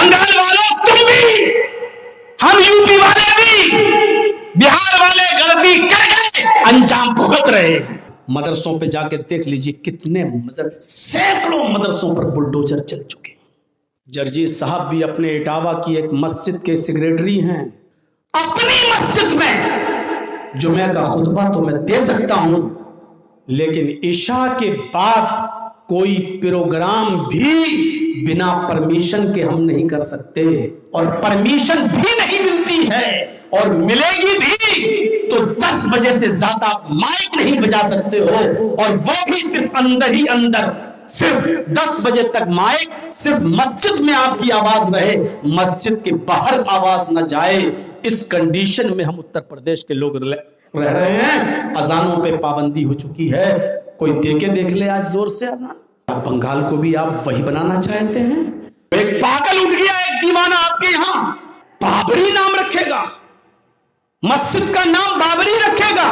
بنگال والوں تم بھی، ہم یوپی والے بھی، بہار والے غلطی کر گئے، انجام بھگت رہے۔ مدرسوں پہ جا کے دیکھ لیجیے کتنے سینکڑوں مدرسوں پر بلڈوزر چل چکے۔ جرجیت صاحب بھی اپنے اٹاوا کی ایک مسجد کے سیکریٹری ہیں، اپنی مسجد میں جمعہ کا خطبہ تو میں دے سکتا ہوں، لیکن عشاء کے بعد کوئی پروگرام بھی بنا پرمیشن کے ہم نہیں کر سکتے، اور پرمیشن بھی نہیں ملتی ہے، اور ملے گی بھی تو 10 بجے سے زیادہ مائک نہیں بجا سکتے ہو، اور وہ بھی صرف اندر ہی اندر، صرف 10 بجے تک مائک صرف مسجد میں آپ کی آواز رہے، مسجد کے باہر آواز نہ جائے۔ اس کنڈیشن میں ہم اتر پردیش کے لوگ رہ رہے ہیں۔ اذانوں پہ پابندی ہو چکی ہے، کوئی دیکھ لے آج زور سے اذان۔ اب بنگال کو بھی آپ وہی بنانا چاہتے ہیں؟ ایک پاگل اٹھ گیا، ایک دیوانہ آپ کے یہاں بابری نام رکھے گا، مسجد کا نام بابری رکھے گا۔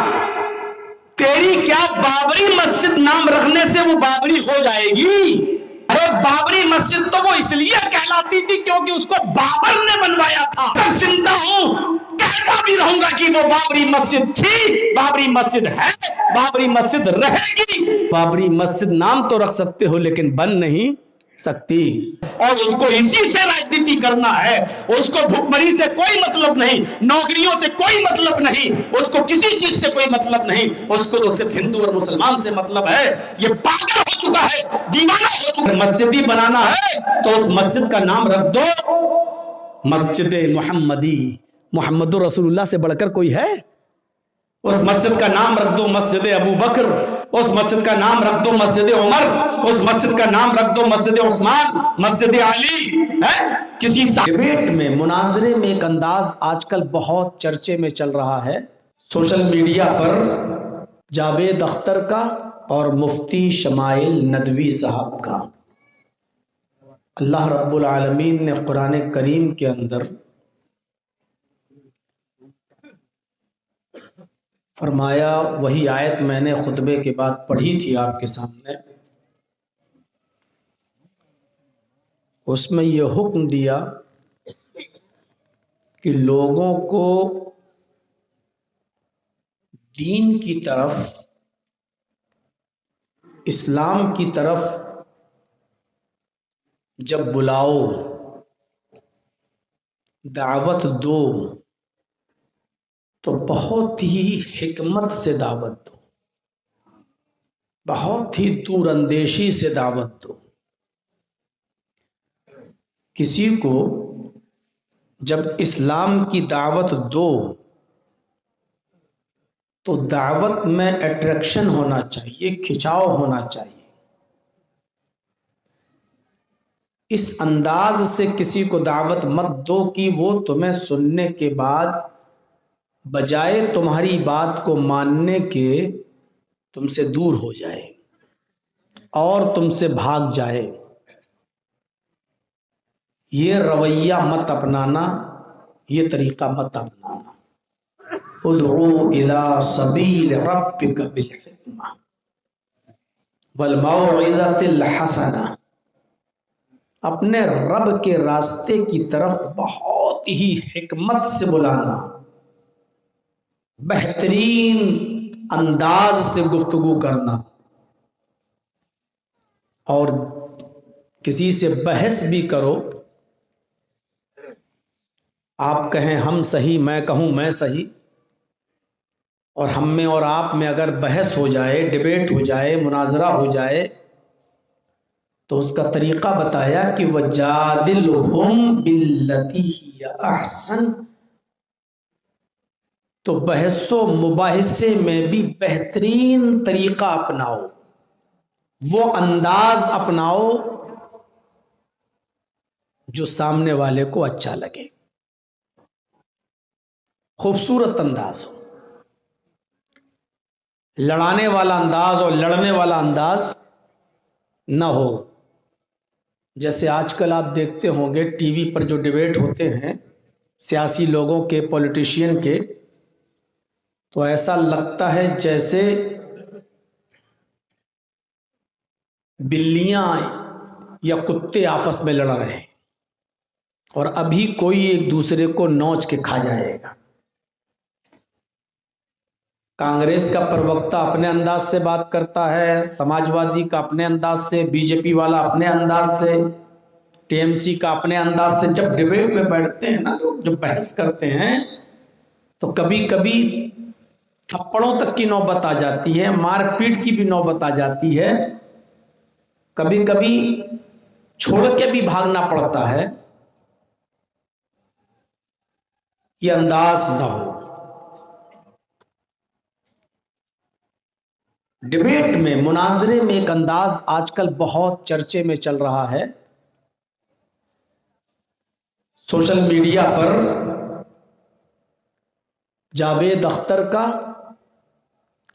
تیری کیا بابری مسجد نام رکھنے سے وہ بابری ہو جائے گی؟ ارے بابری مسجد تو وہ اس لیے کہلاتی تھی کیونکہ اس کو بابر نے بنوایا تھا۔ تک زندہ ہوں کہتا بھی رہوں گا کہ وہ بابری مسجد تھی، بابری مسجد ہے، بابری مسجد رہے گی۔ بابری مسجد نام تو رکھ سکتے ہو لیکن بن نہیں سکتی، اور اس کو اسی سے راجنیتی کرنا ہے۔ اس کو بھوکمری سے کوئی مطلب نہیں، نوکریوں سے کوئی مطلب نہیں، اس کو کسی چیز سے کوئی مطلب نہیں، اس کو تو صرف ہندو اور مسلمان سے مطلب ہے۔ یہ پاگل ہو چکا ہے، دیوانہ ہو چکا ہے۔ مسجد ہی بنانا ہے تو اس مسجد کا نام رکھ دو مسجد محمدی، محمد رسول اللہ سے بڑھ کر کوئی ہے؟ اس مسجد کا نام رکھ دو مسجد ابو بکر، اس مسجد کا نام رکھ دو مسجد عمر، اس مسجد کا نام رکھ دو مسجد عثمان، مسجد علی۔ کسی ڈیبیٹ میں، مناظرے میں ایک انداز آج کل بہت چرچے میں چل رہا ہے سوشل میڈیا پر، جاوید اختر کا اور مفتی شمائل ندوی صاحب کا۔ اللہ رب العالمین نے قرآن کریم کے اندر فرمایا، وہی آیت میں نے خطبے کے بعد پڑھی تھی آپ کے سامنے، اس میں یہ حکم دیا کہ لوگوں کو دین کی طرف، اسلام کی طرف جب بلاؤ، دعوت دو تو بہت ہی حکمت سے دعوت دو، بہت ہی دور اندیشی سے دعوت دو۔ کسی کو جب اسلام کی دعوت دو تو دعوت میں اٹریکشن ہونا چاہیے، کھچاؤ ہونا چاہیے۔ اس انداز سے کسی کو دعوت مت دو کہ وہ تمہیں سننے کے بعد بجائے تمہاری بات کو ماننے کے تم سے دور ہو جائے اور تم سے بھاگ جائے۔ یہ رویہ مت اپنانا، یہ طریقہ مت اپنانا۔ ادعو الی سبیل ربک بالحکمہ والموعظۃ الحسنہ، اپنے رب کے راستے کی طرف بہت ہی حکمت سے بلانا، بہترین انداز سے گفتگو کرنا، اور کسی سے بحث بھی کرو، آپ کہیں ہم صحیح، میں کہوں میں صحیح، اور ہم میں اور آپ میں اگر بحث ہو جائے، ڈیبیٹ ہو جائے، مناظرہ ہو جائے، تو اس کا طریقہ بتایا کہ وَجَادِلْهُمْ بِالَّتِي هِيَ أَحْسَنُ، تو بحث و مباحثے میں بھی بہترین طریقہ اپناؤ، وہ انداز اپناؤ جو سامنے والے کو اچھا لگے، خوبصورت انداز ہو، لڑانے والا انداز اور لڑنے والا انداز نہ ہو۔ جیسے آج کل آپ دیکھتے ہوں گے ٹی وی پر جو ڈیبیٹ ہوتے ہیں سیاسی لوگوں کے، پولیٹیشین کے، تو ایسا لگتا ہے جیسے بلیاں یا کتے آپس میں لڑ رہے ہیں۔ اور ابھی کوئی ایک دوسرے کو نوچ کے کھا جائے گا۔ کانگریس کا پروکتا اپنے انداز سے بات کرتا ہے، سماجوادی کا اپنے انداز سے، بی جے پی والا اپنے انداز سے، ٹی ایم سی کا اپنے انداز سے۔ جب ڈیبیٹ میں بیٹھتے ہیں نا لوگ، جب بحث کرتے ہیں تو کبھی کبھی تھپڑوں تک کی نوبت آ جاتی ہے، مار پیٹ کی بھی نوبت آ جاتی ہے، کبھی کبھی چھوڑ کے بھی بھاگنا پڑتا ہے۔ یہ انداز نہ ہو۔ ڈیبیٹ میں، مناظرے میں ایک انداز آج کل بہت چرچے میں چل رہا ہے سوشل میڈیا پر، جاوید اختر کا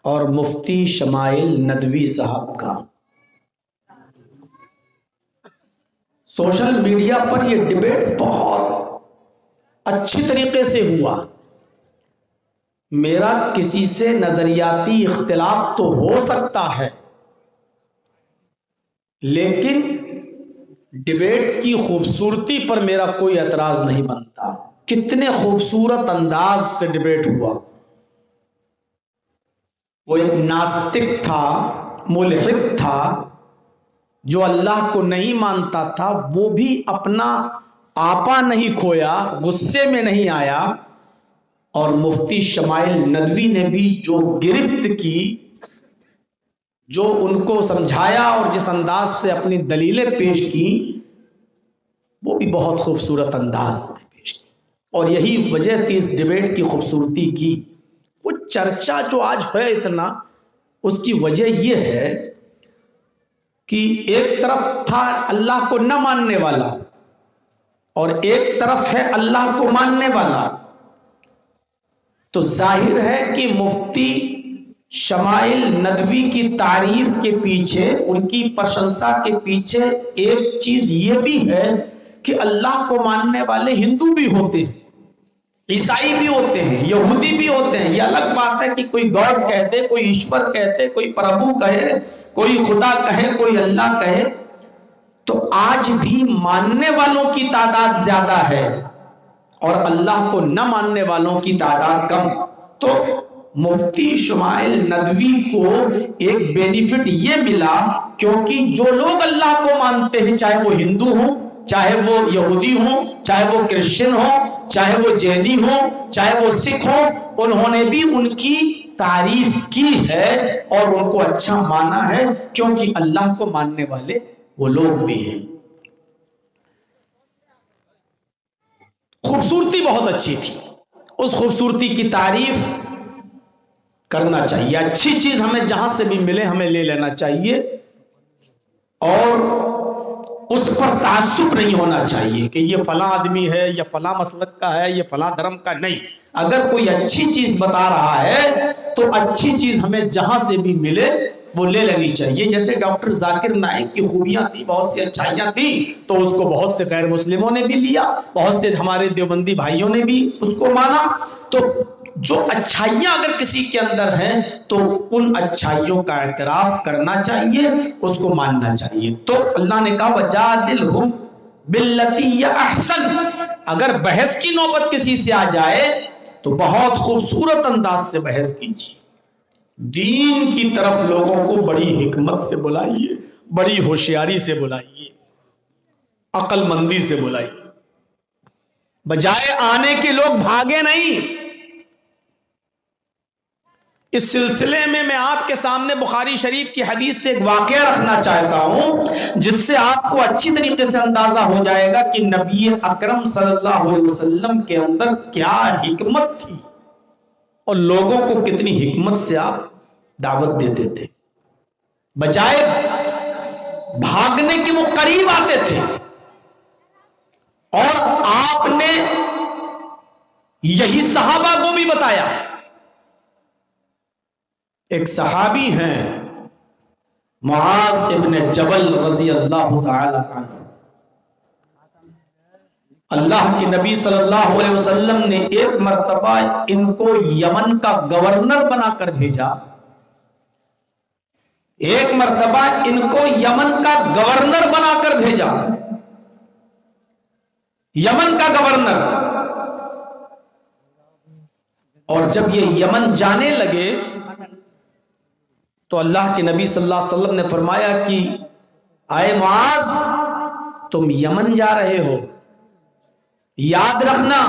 اور مفتی شمائل ندوی صاحب کا۔ سوشل میڈیا پر یہ ڈیبیٹ بہت اچھی طریقے سے ہوا۔ میرا کسی سے نظریاتی اختلاف تو ہو سکتا ہے، لیکن ڈیبیٹ کی خوبصورتی پر میرا کوئی اعتراض نہیں بنتا۔ کتنے خوبصورت انداز سے ڈیبیٹ ہوا۔ وہ ایک ناستک تھا، ملحد تھا، جو اللہ کو نہیں مانتا تھا، وہ بھی اپنا آپا نہیں کھویا، غصے میں نہیں آیا، اور مفتی شمائل ندوی نے بھی جو گرفت کی، جو ان کو سمجھایا اور جس انداز سے اپنی دلیلیں پیش کی، وہ بھی بہت خوبصورت انداز میں پیش کی۔ اور یہی وجہ تھی اس ڈیبیٹ کی خوبصورتی کی۔ وہ چرچا جو آج ہے اتنا، اس کی وجہ یہ ہے کہ ایک طرف تھا اللہ کو نہ ماننے والا اور ایک طرف ہے اللہ کو ماننے والا۔ تو ظاہر ہے کہ مفتی شمائل ندوی کی تعریف کے پیچھے، ان کی پرشنسا کے پیچھے ایک چیز یہ بھی ہے کہ اللہ کو ماننے والے ہندو بھی ہوتے ہیں، عیسائی بھی ہوتے ہیں، یہودی بھی ہوتے ہیں۔ یہ الگ بات ہے کہ کوئی گاڈ کہتے، کوئی ایشور کہتے، کوئی پربھو کہے، کوئی خدا کہے، کوئی اللہ کہے۔ تو آج بھی ماننے والوں کی تعداد زیادہ ہے اور اللہ کو نہ ماننے والوں کی تعداد کم۔ تو مفتی شمائل ندوی کو ایک بینیفٹ یہ ملا، کیونکہ جو لوگ اللہ کو مانتے ہیں، چاہے وہ ہندو ہوں، چاہے وہ یہودی ہوں، چاہے وہ کرسچن ہوں، چاہے وہ جینی ہوں، چاہے وہ سکھ ہوں، انہوں نے بھی ان کی تعریف کی ہے اور ان کو اچھا مانا ہے، کیونکہ اللہ کو ماننے والے وہ لوگ بھی ہیں۔ خوبصورتی بہت اچھی تھی، اس خوبصورتی کی تعریف کرنا چاہیے۔ اچھی چیز ہمیں جہاں سے بھی ملے ہمیں لے لینا چاہیے، اور اس پر تعصب نہیں ہونا چاہیے کہ یہ فلاں آدمی ہے، یا فلاں مسلک کا ہے، یا فلاں دھرم کا۔ نہیں، اگر کوئی اچھی چیز بتا رہا ہے تو اچھی چیز ہمیں جہاں سے بھی ملے وہ لے لینی چاہیے۔ جیسے ڈاکٹر ذاکر نائک کی خوبیاں تھیں، بہت سی اچھائیاں تھیں، تو اس کو بہت سے غیر مسلموں نے بھی لیا، بہت سے ہمارے دیوبندی بھائیوں نے بھی اس کو مانا۔ تو جو اچھائیاں اگر کسی کے اندر ہیں تو ان اچھائیوں کا اعتراف کرنا چاہیے، اس کو ماننا چاہیے۔ تو اللہ نے کہا وَجَادِلْهُمْ بِالَّتِي هِيَ أَحْسَنُ۔ اگر بحث کی نوبت کسی سے آ جائے تو بہت خوبصورت انداز سے بحث کیجیے، دین کی طرف لوگوں کو بڑی حکمت سے بلائیے، بڑی ہوشیاری سے بلائیے، عقل مندی سے بلائیے، بجائے آنے کے لوگ بھاگے نہیں۔ اس سلسلے میں آپ کے سامنے بخاری شریف کی حدیث سے ایک واقعہ رکھنا چاہتا ہوں، جس سے آپ کو اچھی طریقے سے اندازہ ہو جائے گا کہ نبی اکرم صلی اللہ علیہ وسلم کے اندر کیا حکمت تھی اور لوگوں کو کتنی حکمت سے آپ دعوت دیتے تھے۔ بجائے بھاگنے کے وہ قریب آتے تھے، اور آپ نے یہی صحابہ کو بھی بتایا۔ ایک صحابی ہیں معاذ ابن جبل رضی اللہ تعالی عنہ، اللہ کے نبی صلی اللہ علیہ وسلم نے ایک مرتبہ ان کو یمن کا گورنر بنا کر بھیجا، ایک مرتبہ ان کو یمن کا گورنر بنا کر بھیجا۔ یمن کا گورنر. اور جب یہ یمن جانے لگے تو اللہ کے نبی صلی اللہ علیہ وسلم نے فرمایا کہ اے معاذ تم یمن جا رہے ہو، یاد رکھنا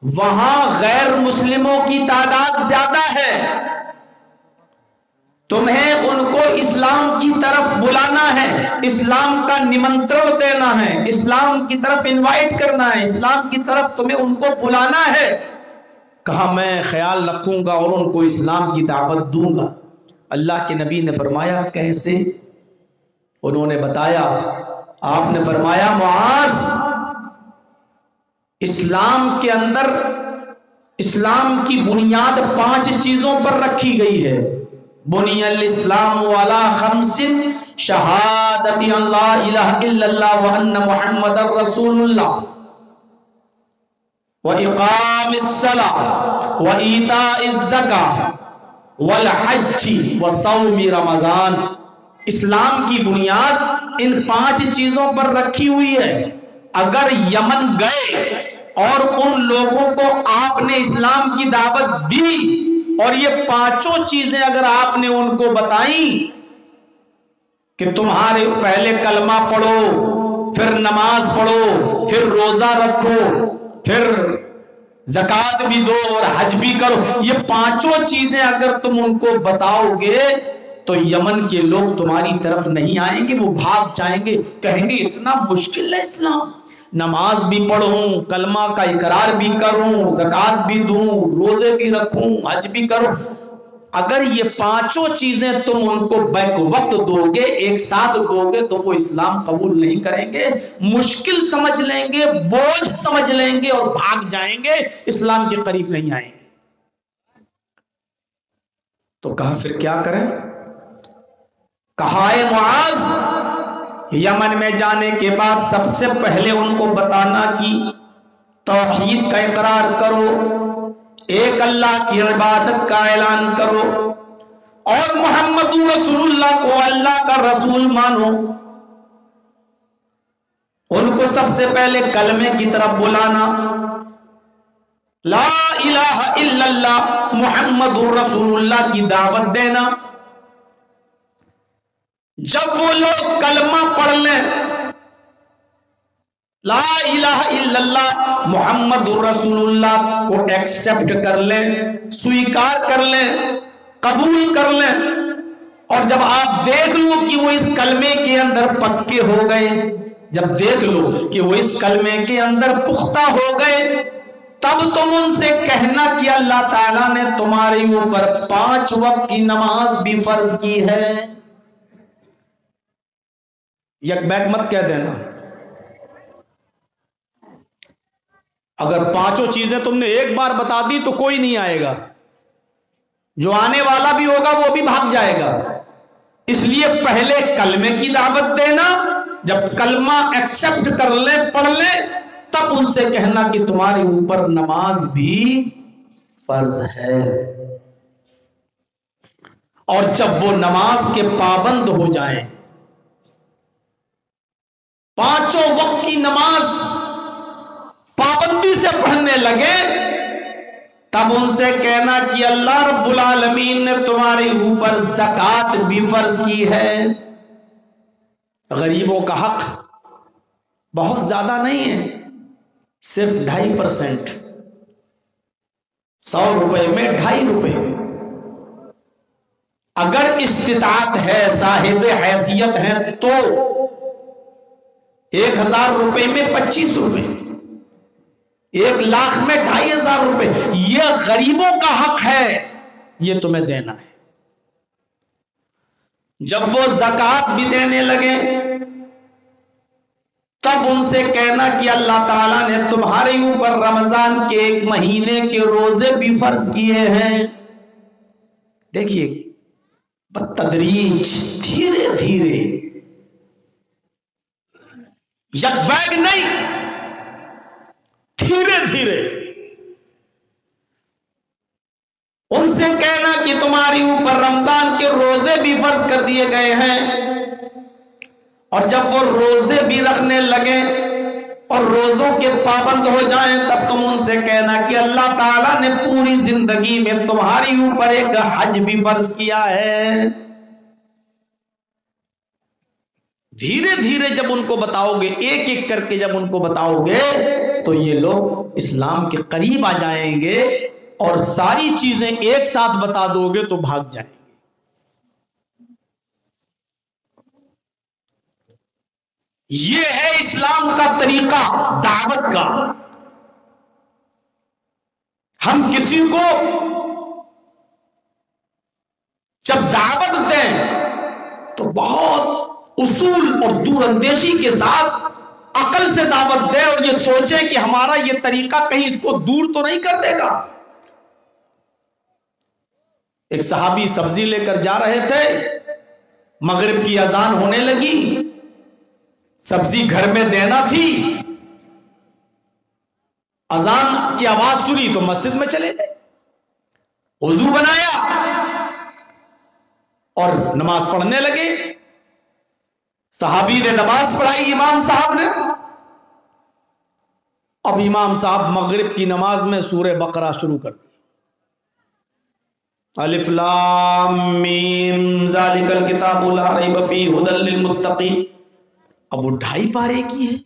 وہاں غیر مسلموں کی تعداد زیادہ ہے، تمہیں ان کو اسلام کی طرف بلانا ہے، اسلام کا نمنترن دینا ہے، اسلام کی طرف انوائٹ کرنا ہے، اسلام کی طرف تمہیں ان کو بلانا ہے. کہا میں خیال رکھوں گا اور ان کو اسلام کی دعوت دوں گا. اللہ کے نبی نے فرمایا کیسے؟ انہوں نے بتایا، آپ نے فرمایا معاذ اسلام کے اندر اسلام کی بنیاد 5 چیزوں پر رکھی گئی ہے. بنی الاسلام علی 5 شہادت ان لا الہ الا اللہ وان محمد رسول اللہ واقام الصلاۃ وایتاء الزکاۃ والحج وصوم رمضان. اسلام کی بنیاد ان 5 چیزوں پر رکھی ہوئی ہے. اگر یمن گئے اور ان لوگوں کو آپ نے اسلام کی دعوت دی اور یہ 5 چیزیں اگر آپ نے ان کو بتائیں کہ تمہارے پہلے کلمہ پڑھو، پھر نماز پڑھو، پھر روزہ رکھو، پھر زکوٰۃ بھی دو اور حج بھی کرو، یہ 5 چیزیں اگر تم ان کو بتاؤ گے تو یمن کے لوگ تمہاری طرف نہیں آئیں گے، وہ بھاگ جائیں گے، کہیں گے اتنا مشکل ہے اسلام، نماز بھی پڑھوں، کلمہ کا اقرار بھی کروں، زکوٰۃ بھی دوں، روزے بھی رکھوں، حج بھی کروں. اگر یہ 5 چیزیں تم ان کو بیک وقت دو گے، ایک ساتھ دو گے، تو وہ اسلام قبول نہیں کریں گے، مشکل سمجھ لیں گے، بوجھ سمجھ لیں گے اور بھاگ جائیں گے، اسلام کے قریب نہیں آئیں گے. تو کہا پھر کیا کریں؟ کہا اے معاذ یمن میں جانے کے بعد سب سے پہلے ان کو بتانا کہ توحید کا اقرار کرو، ایک اللہ کی عبادت کا اعلان کرو اور محمد رسول اللہ کو اللہ کا رسول مانو. ان کو سب سے پہلے کلمے کی طرف بلانا، لا الہ الا اللہ محمد رسول اللہ کی دعوت دینا. جب وہ لوگ کلمہ پڑھ لیں، لا الہ الا اللہ محمد رسول اللہ کو ایکسپٹ کر لیں، سویکار کر لیں، قبول کر لیں، اور جب آپ دیکھ لو کہ وہ اس کلمے کے اندر پکے ہو گئے، جب دیکھ لو کہ وہ اس کلمے کے اندر پختہ ہو گئے، تب تم ان سے کہنا کہ اللہ تعالیٰ نے تمہارے اوپر 5 وقت کی نماز بھی فرض کی ہے. یک بیک مت کہہ دینا. اگر 5 چیزیں تم نے ایک بار بتا دی تو کوئی نہیں آئے گا، جو آنے والا بھی ہوگا وہ بھی بھاگ جائے گا. اس لیے پہلے کلمے کی دعوت دینا، جب کلمہ ایکسپٹ کر لیں، پڑھ لیں، تب ان سے کہنا کہ تمہارے اوپر نماز بھی فرض ہے. اور جب وہ نماز کے پابند ہو جائیں، 5 وقت کی نماز پابندی سے پڑھنے لگے، تب ان سے کہنا کہ اللہ رب العالمین نے تمہارے اوپر زکوٰۃ بھی فرض کی ہے. غریبوں کا حق بہت زیادہ نہیں ہے، صرف 2.5%، 100 روپے میں 2.5 روپے. اگر استطاعت ہے، صاحب حیثیت ہے، تو 1000 روپے میں 25 روپے، 1 لاکھ میں 2500 روپے، یہ غریبوں کا حق ہے، یہ تمہیں دینا ہے. جب وہ زکوٰۃ بھی دینے لگے، تب ان سے کہنا کہ اللہ تعالیٰ نے تمہارے اوپر رمضان کے 1 مہینے کے روزے بھی فرض کیے ہیں. دیکھیے بتدریج، دھیرے دھیرے، یک بیگ نہیں، دھیرے دھیرے ان سے کہنا کہ تمہاری اوپر رمضان کے روزے بھی فرض کر دیے گئے ہیں. اور جب وہ روزے بھی رکھنے لگے اور روزوں کے پابند ہو جائیں تب تم ان سے کہنا کہ اللہ تعالیٰ نے پوری زندگی میں تمہاری اوپر ایک حج بھی فرض کیا ہے. دھیرے دھیرے جب ان کو بتاؤ گے، ایک ایک کر کے جب ان کو بتاؤ گے تو یہ لوگ اسلام کے قریب آ جائیں گے، اور ساری چیزیں ایک ساتھ بتا دو گے تو بھاگ جائیں گے. یہ ہے اسلام کا طریقہ دعوت کا. ہم کسی کو جب دعوت دیں تو بہت اصول اور دور اندیشی کے ساتھ عقل سے دعوت دیں، اور یہ سوچیں کہ ہمارا یہ طریقہ کہیں اس کو دور تو نہیں کر دے گا. ایک صحابی سبزی لے کر جا رہے تھے، مغرب کی اذان ہونے لگی، سبزی گھر میں دینا تھی، اذان کی آواز سنی تو مسجد میں چلے گئے، وضو بنایا اور نماز پڑھنے لگے. صحابی نے نماز پڑھائی امام صاحب نے. اب امام صاحب مغرب کی نماز میں سورہ بقرہ شروع کر دی. الف لام میم ذالک الکتاب لا ریب فیہ ھدی للمتقین. اب وہ 2.5 پارے کی ہے.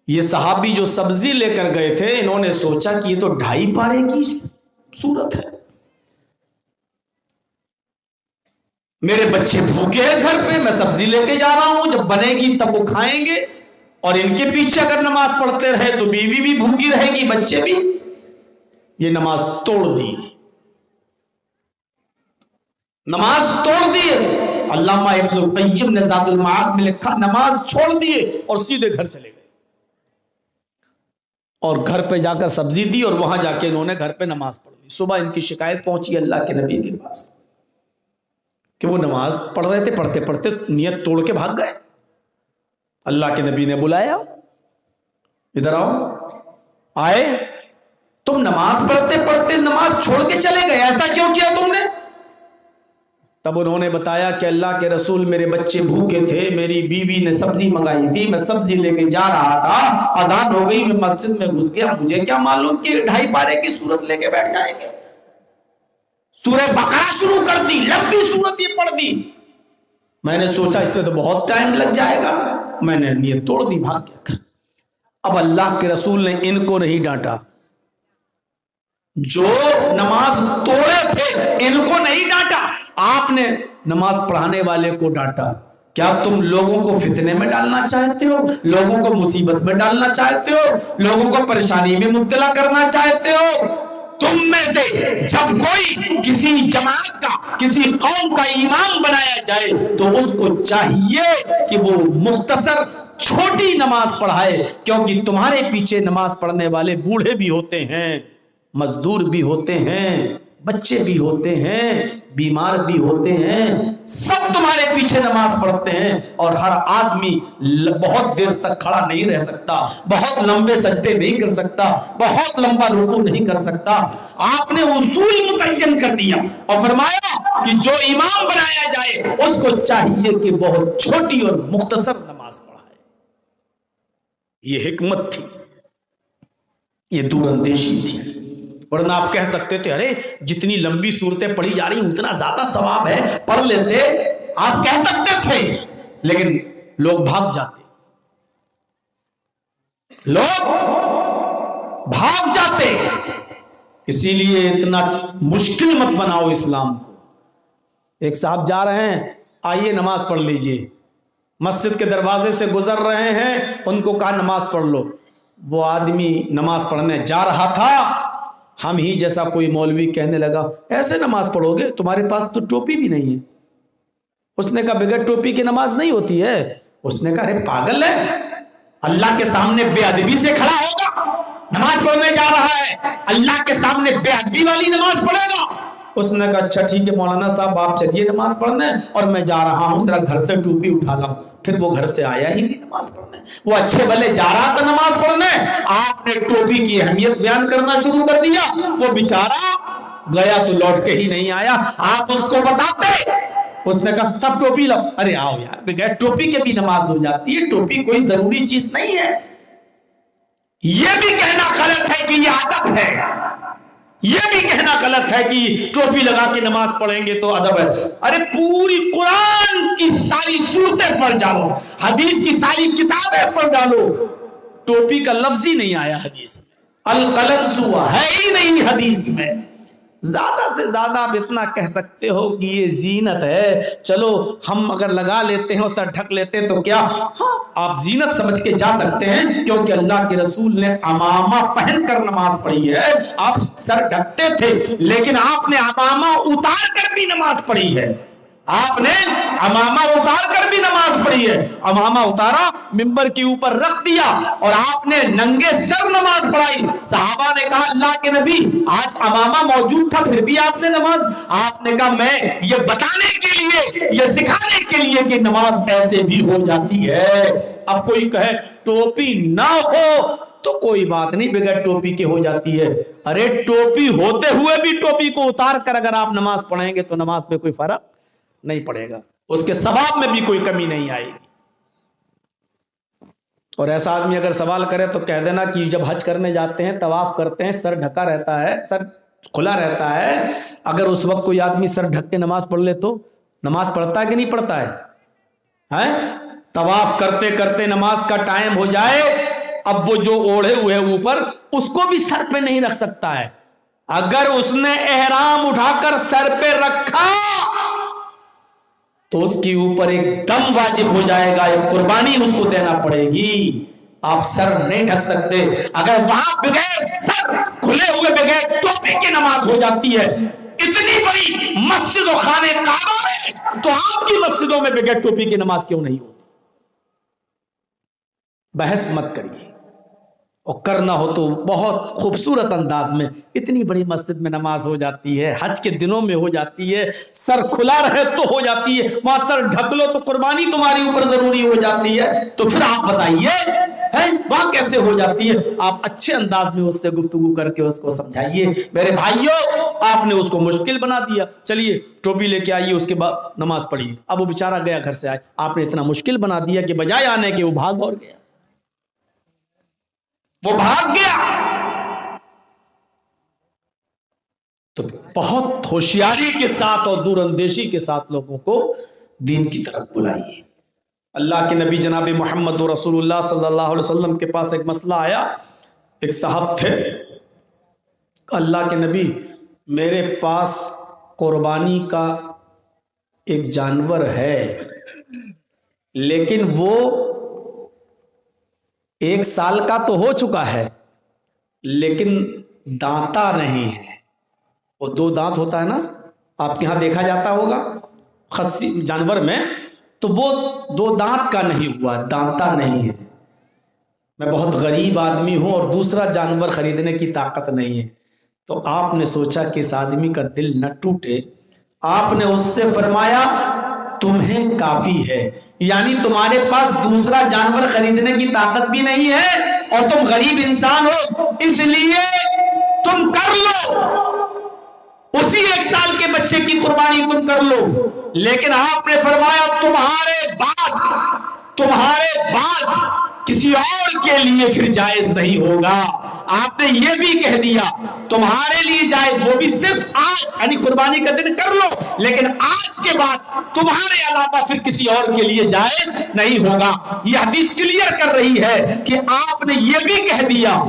یہ صحابی جو سبزی لے کر گئے تھے، انہوں نے سوچا کہ یہ تو 2.5 پارے کی سورت ہے. میرے بچے بھوکے ہیں گھر پہ، میں سبزی لے کے جا رہا ہوں، جب بنے گی تب وہ کھائیں گے، اور ان کے پیچھے اگر نماز پڑھتے رہے تو بیوی بھی بھوکی رہے گی، بچے بھی. یہ نماز توڑ دی، نماز توڑ دیے. علامہ ابن القیم نے زاد المعاد میں لکھا نماز چھوڑ دیے اور سیدھے گھر چلے گئے، اور گھر پہ جا کر سبزی دی، اور وہاں جا کے انہوں نے گھر پہ نماز پڑھ لی. صبح ان کی شکایت پہنچی اللہ کے نبی کے پاس کہ وہ نماز پڑھ رہے تھے، پڑھتے پڑھتے نیت توڑ کے بھاگ گئے. اللہ کے نبی نے بلایا، ادھر آؤ. آئے، تم نماز پڑھتے پڑھتے نماز چھوڑ کے چلے گئے، ایسا کیوں کیا تم نے؟ تب انہوں نے بتایا کہ اللہ کے رسول میرے بچے بھوکے تھے، میری بیوی نے سبزی منگائی تھی، میں سبزی لے کے جا رہا تھا، اذان ہو گئی، میں مسجد میں گھس گیا، مجھے کیا معلوم کہ 2.5 پارے کی سورت لے کے بیٹھ جائیں گے. سورہ بقرہ شروع کر دی، لمبی سورت یہ پڑھ دی. میں نے سوچا اس میں تو بہت ٹائم لگ جائے گا، میں نے نیت توڑ دی، بھاگ گیا گھر. اب اللہ کے رسول نے ان کو نہیں ڈانٹا، جو نماز توڑے تھے ان کو نہیں ڈانٹا، آپ نے نماز پڑھانے والے کو ڈانٹا. کیا تم لوگوں کو فتنے میں ڈالنا چاہتے ہو؟ لوگوں کو مصیبت میں ڈالنا چاہتے ہو؟ لوگوں کو پریشانی میں مبتلا کرنا چاہتے ہو؟ تم میں سے جب کوئی کسی جماعت کا، کسی قوم کا امام بنایا جائے تو اس کو چاہیے کہ وہ مختصر چھوٹی نماز پڑھائے، کیونکہ تمہارے پیچھے نماز پڑھنے والے بوڑھے بھی ہوتے ہیں، مزدور بھی ہوتے ہیں، بچے بھی ہوتے ہیں، بیمار بھی ہوتے ہیں، سب تمہارے پیچھے نماز پڑھتے ہیں. اور ہر آدمی بہت دیر تک کھڑا نہیں رہ سکتا، بہت لمبے سجدے نہیں کر سکتا، بہت لمبا رکوع نہیں کر سکتا. آپ نے اصول متعین کر دیا اور فرمایا کہ جو امام بنایا جائے اس کو چاہیے کہ بہت چھوٹی اور مختصر نماز پڑھائے. یہ حکمت تھی، یہ دور اندیشی تھی. ورنہ آپ کہہ سکتے تھے ارے جتنی لمبی صورتیں پڑھی جا رہی اتنا زیادہ ثواب ہے، پڑھ لیتے، آپ کہہ سکتے تھے، لیکن لوگ بھاگ جاتے، لوگ بھاگ جاتے. اسی لیے اتنا مشکل مت بناؤ اسلام کو. ایک صاحب جا رہے ہیں، آئیے نماز پڑھ لیجئے، مسجد کے دروازے سے گزر رہے ہیں، ان کو کہا نماز پڑھ لو. وہ آدمی نماز پڑھنے جا رہا تھا، ہم ہی جیسا کوئی مولوی کہنے لگا ایسے نماز پڑھو گے، تمہارے پاس تو ٹوپی بھی نہیں ہے. اس نے کہا بغیر ٹوپی کی نماز نہیں ہوتی ہے. اس نے کہا ارے پاگل ہے، اللہ کے سامنے بے ادبی سے کھڑا ہوگا، نماز پڑھنے جا رہا ہے، اللہ کے سامنے بے ادبی والی نماز پڑھے گا. اس نے کہا اچھا ٹھیک ہے مولانا صاحب آپ چلیے نماز پڑھنے، اور میں جا رہا ہوں، ذرا گھر سے ٹوپی اٹھا لاؤں. پھر وہ گھر سے آیا ہی نہیں نماز پڑھنے. وہ اچھے بھلے جا رہا تھا نماز پڑھنے، آپ نے ٹوپی کی اہمیت بیان کرنا شروع کر دیا. وہ بیچارہ گیا تو لوٹ کے ہی نہیں آیا. آپ اس کو بتاتے، اس نے کہا سب ٹوپی لو. ارے آؤ یار، بغیر ٹوپی کے بھی نماز ہو جاتی ہے، ٹوپی کوئی ضروری چیز نہیں ہے. یہ بھی کہنا غلط ہے کہ یہ ادب ہے، یہ بھی کہنا غلط ہے کہ ٹوپی لگا کے نماز پڑھیں گے تو ادب ہے۔ ارے پوری قرآن کی ساری صورتیں پڑھ ڈالو، حدیث کی ساری کتابیں پڑھ ڈالو، ٹوپی کا لفظ ہی نہیں آیا حدیث میں، القلنسو ہے ہی نہیں حدیث میں۔ زیادہ سے زیادہ آپ اتنا کہہ سکتے ہو کہ یہ زینت ہے، چلو ہم اگر لگا لیتے ہیں اور سر ڈھک لیتے ہیں تو کیا، ہاں آپ زینت سمجھ کے جا سکتے ہیں، کیونکہ اللہ کے رسول نے عمامہ پہن کر نماز پڑھی ہے۔ آپ سر ڈھکتے تھے لیکن آپ نے عمامہ اتار کر بھی نماز پڑھی ہے، آپ نے عمامہ اتار کر بھی نماز پڑھی ہے۔ عمامہ اتارا، منبر کے اوپر رکھ دیا اور آپ نے ننگے سر نماز پڑھائی۔ صحابہ نے کہا اللہ کے نبی آج عمامہ موجود تھا پھر بھی آپ نے نماز، آپ نے کہا میں یہ بتانے کے لیے، یہ سکھانے کے لیے کہ نماز ایسے بھی ہو جاتی ہے۔ اب کوئی کہے ٹوپی نہ ہو تو کوئی بات نہیں، بغیر ٹوپی کے ہو جاتی ہے۔ ارے ٹوپی ہوتے ہوئے بھی ٹوپی کو اتار کر اگر آپ نماز پڑھیں گے تو نماز میں کوئی فرق نہیں پڑے گا، اس کے ثواب میں بھی کوئی کمی نہیں آئے گی۔ اور ایسا آدمی اگر سوال کرے تو کہہ دینا کہ جب حج کرنے جاتے ہیں، طواف کرتے ہیں، سر ڈھکا رہتا ہے، سر کھلا رہتا ہے، اگر اس وقت کوئی آدمی سر ڈھک کے نماز پڑھ لے تو نماز پڑھتا ہے کہ نہیں پڑھتا ہے؟ طواف کرتے کرتے نماز کا ٹائم ہو جائے، اب وہ جو اوڑھے ہوئے اوپر اس کو بھی سر پہ نہیں رکھ سکتا ہے، اگر اس نے احرام اٹھا کر سر پہ رکھا تو اس کے اوپر ایک دم واجب ہو جائے گا، ایک قربانی اس کو دینا پڑے گی۔ آپ سر نہیں ڈھک سکتے، اگر وہاں بغیر سر کھلے ہوئے بغیر ٹوپی کی نماز ہو جاتی ہے اتنی بڑی مسجد و خانے کعبہ میں، تو آپ کی مسجدوں میں بغیر ٹوپی کی نماز کیوں نہیں ہوتی؟ بحث مت کریے، اور کرنا ہو تو بہت خوبصورت انداز میں، اتنی بڑی مسجد میں نماز ہو جاتی ہے، حج کے دنوں میں ہو جاتی ہے، سر کھلا رہے تو ہو جاتی ہے، وہاں سر ڈھک لو تو قربانی تمہاری اوپر ضروری ہو جاتی ہے، تو پھر آپ بتائیے وہاں کیسے ہو جاتی ہے؟ آپ اچھے انداز میں اس سے گفتگو کر کے اس کو سمجھائیے۔ میرے بھائیوں، آپ نے اس کو مشکل بنا دیا، چلیے ٹوپی لے کے آئیے، اس کے بعد نماز پڑھیے۔ اب وہ بیچارہ گیا گھر سے آئے، آپ نے اتنا مشکل بنا دیا کہ بجائے آنے کے وہ بھاگ اور گیا، وہ بھاگ گیا۔ تو بہت ہوشیاری کے ساتھ اور دور اندیشی کے ساتھ لوگوں کو دین کی طرف بلائیے۔ اللہ کے نبی جناب محمد رسول اللہ صلی اللہ علیہ وسلم کے پاس ایک مسئلہ آیا، ایک صاحب تھے، اللہ کے نبی میرے پاس قربانی کا ایک جانور ہے لیکن وہ 1 سال کا تو ہو چکا ہے لیکن دانتا نہیں ہے۔ وہ 2 دانت ہوتا ہے نا، آپ کے ہاں دیکھا جاتا ہوگا خصی جانور میں، تو وہ 2 دانت کا نہیں ہوا، دانتا نہیں ہے۔ میں بہت غریب آدمی ہوں اور دوسرا جانور خریدنے کی طاقت نہیں ہے، تو آپ نے سوچا کہ اس آدمی کا دل نہ ٹوٹے، آپ نے اس سے فرمایا تمہیں کافی ہے، یعنی تمہارے پاس دوسرا جانور خریدنے کی طاقت بھی نہیں ہے اور تم غریب انسان ہو، اس لیے تم کر لو، اسی 1 سال کے بچے کی قربانی تم کر لو۔ لیکن آپ نے فرمایا تمہارے بعد کسی اور کے لیے پھر جائز نہیں ہوگا۔ آپ نے یہ بھی کہہ دیا تمہارے لیے جائز، وہ بھی صرف آج، یعنی قربانی کا دن کر لو، لیکن آج کے بعد تمہارے علاوہ پھر کسی اور کے لیے جائز نہیں ہوگا۔ یہ حدیث کلیئر کر رہی ہے کہ آپ نے یہ بھی کہہ دیا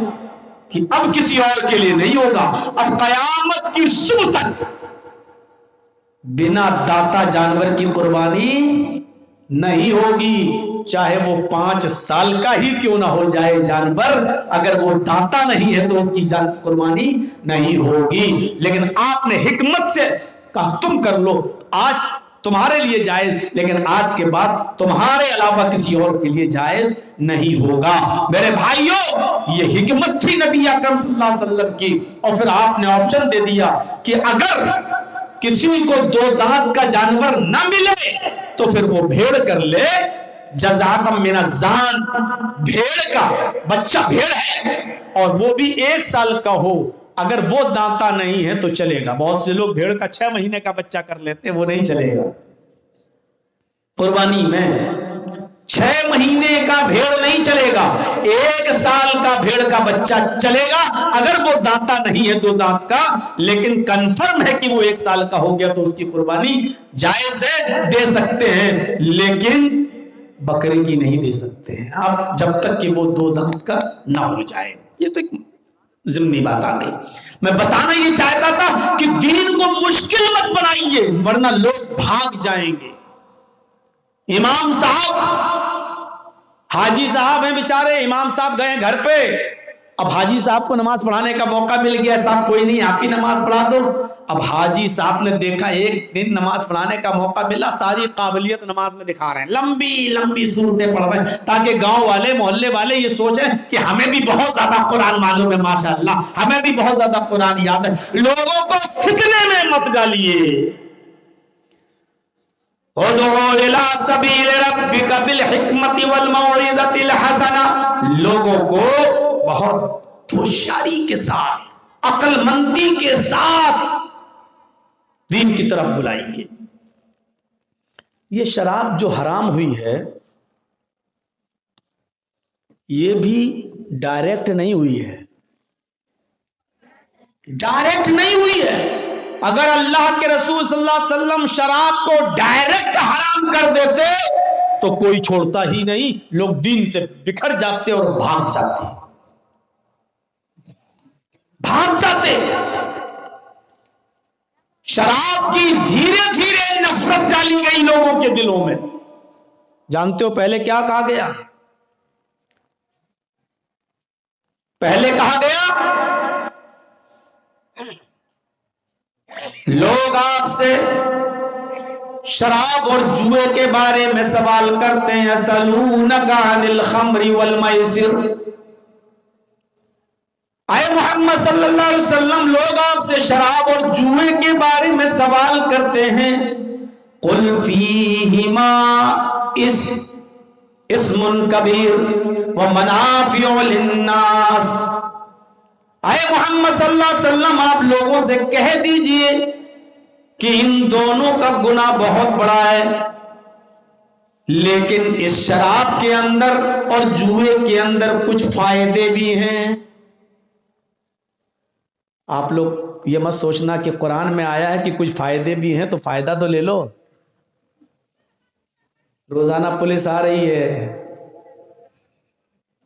کہ اب کسی اور کے لیے نہیں ہوگا، اب قیامت کی صبح تک بنا داتا جانور کی قربانی نہیں ہوگی، چاہے وہ 5 سال کا ہی کیوں نہ ہو جائے جانور، اگر وہ داتا نہیں ہے تو اس کی قربانی نہیں ہوگی۔ لیکن آپ نے حکمت سے کہا تم کر لو، آج تمہارے لیے جائز، لیکن آج کے بعد تمہارے علاوہ کسی اور کے لیے جائز نہیں ہوگا۔ میرے بھائیوں، یہ حکمت تھی نبی اکرم صلی اللہ علیہ وسلم کی، اور پھر آپ نے آپشن دے دیا کہ اگر کسی کو 2 دانت کا جانور نہ ملے تو پھر وہ بھیڑ کر لے، جزاۃ من الزان، بھیڑ کا بچہ بھیڑ ہے اور وہ بھی 1 سال کا ہو، اگر وہ دانتا نہیں ہے تو چلے گا۔ بہت سے لوگ بھیڑ کا 6 مہینے کا بچہ کر لیتے ہیں، وہ نہیں چلے گا۔ قربانی میں 6 مہینے کا بھیڑ نہیں چلے گا، 1 سال کا بھیڑ کا بچہ چلے گا، اگر وہ دانتا نہیں ہے 2 دانت کا، لیکن کنفرم ہے کہ وہ 1 سال کا ہو گیا تو اس کی قربانی جائز ہے، دے سکتے ہیں، لیکن بکرے کی نہیں دے سکتے ہیں آپ جب تک کہ وہ 2 دانت کا نہ ہو جائے۔ یہ تو ایک ضمنی بات آ گئی۔ میں بتانا یہ چاہتا تھا کہ دین کو مشکل مت بنائیے ورنہ لوگ بھاگ جائیں گے۔ امام صاحب، حاجی صاحب ہیں بیچارے، امام صاحب گئے گھر پہ، اب حاجی صاحب کو نماز پڑھانے کا موقع مل گیا، صاحب کوئی نہیں آپ ہی نماز پڑھا دو۔ اب حاجی صاحب نے دیکھا ایک دن نماز پڑھانے کا موقع ملا، ساری قابلیت نماز میں دکھا رہے ہیں، لمبی لمبی صورتیں پڑھ رہے ہیں تاکہ گاؤں والے محلے والے یہ سوچیں کہ ہمیں بھی بہت زیادہ قرآن معلوم ہے، ماشاءاللہ ہمیں بھی بہت زیادہ قرآن یاد ہے۔ لوگوں کو فتنے میں مت ڈالیے۔ ادعو الی سبیل ربک بالحکمت والموعظۃ الحسنہ، لوگوں کو بہت ہوشیاری کے ساتھ، عقل مندی کے ساتھ دین کی طرف بلائیے۔ یہ شراب جو حرام ہوئی ہے یہ بھی ڈائریکٹ نہیں ہوئی ہے، ڈائریکٹ نہیں ہوئی ہے۔ اگر اللہ کے رسول صلی اللہ علیہ وسلم شراب کو ڈائریکٹ حرام کر دیتے تو کوئی چھوڑتا ہی نہیں، لوگ دین سے بکھر جاتے اور بھاگ جاتے، بھاگ جاتے۔ شراب کی دھیرے دھیرے نفرت ڈالی گئی لوگوں کے دلوں میں۔ جانتے ہو پہلے کیا کہا گیا؟ پہلے کہا گیا لوگ آپ سے شراب اور جوئے کے بارے میں سوال کرتے ہیں، یسألونک عن الخمر والمیسر، اے محمد صلی اللہ علیہ وسلم لوگ آپ سے شراب اور جوئے کے بارے میں سوال کرتے ہیں، قل فیہما اسم کبیر ومنافع للناس، اے محمد صلی اللہ علیہ وسلم آپ لوگوں سے کہہ دیجئے کہ ان دونوں کا گناہ بہت بڑا ہے، لیکن اس شراب کے اندر اور جوئے کے اندر کچھ فائدے بھی ہیں۔ آپ لوگ یہ مت سوچنا کہ قرآن میں آیا ہے کہ کچھ فائدے بھی ہیں تو فائدہ تو لے لو۔ روزانہ پولیس آ رہی ہے،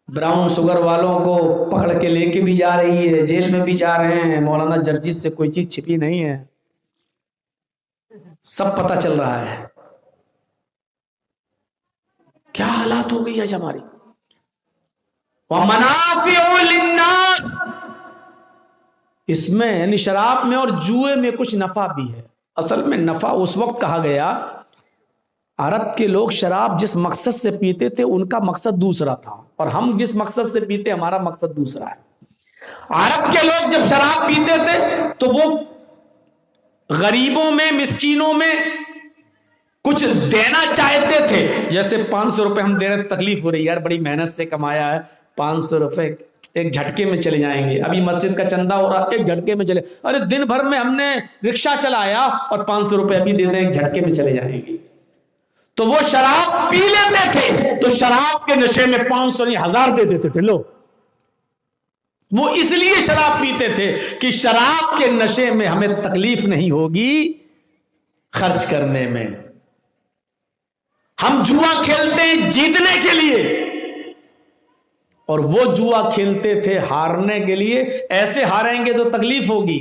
براؤن شوگر والوں کو پکڑ کے لے کے بھی جا رہی ہے، جیل میں بھی جا رہے ہیں، مولانا جرجیس سے کوئی چیز چھپی نہیں ہے، سب پتہ چل رہا ہے۔ کیا حالات ہو گئی ہے ہماری۔ وَمَنَافِعُ لِلنَّاسِ، اس میں یعنی شراب میں اور جوئے میں کچھ نفع بھی ہے۔ اصل میں نفع اس وقت کہا گیا، عرب کے لوگ شراب جس مقصد سے پیتے تھے ان کا مقصد دوسرا تھا، اور ہم جس مقصد سے پیتے ہمارا مقصد دوسرا ہے۔ عرب کے لوگ جب شراب پیتے تھے تو وہ غریبوں میں، مسکینوں میں کچھ دینا چاہتے تھے، جیسے 500 روپے ہم دے رہے، تکلیف ہو رہی ہے یار، بڑی محنت سے کمایا ہے، 500 روپے ایک جھٹکے میں چلے جائیں گے، ابھی مسجد کا چندہ ہو رہا ایک جھٹکے میں چلے، ارے دن بھر میں ہم نے رکشہ چلایا اور 500 روپے ابھی دے دیں ایک جھٹکے میں چلے جائیں گے۔ تو وہ شراب پی لیتے تھے تو شراب کے نشے میں 500 نہیں 1000 دے دیتے تھے لوگ۔ وہ اس لیے شراب پیتے تھے کہ شراب کے نشے میں ہمیں تکلیف نہیں ہوگی خرچ کرنے میں۔ ہم جوا کھیلتے ہیں جیتنے کے لیے، اور وہ جوا کھیلتے تھے ہارنے کے لیے، ایسے ہاریں گے تو تکلیف ہوگی۔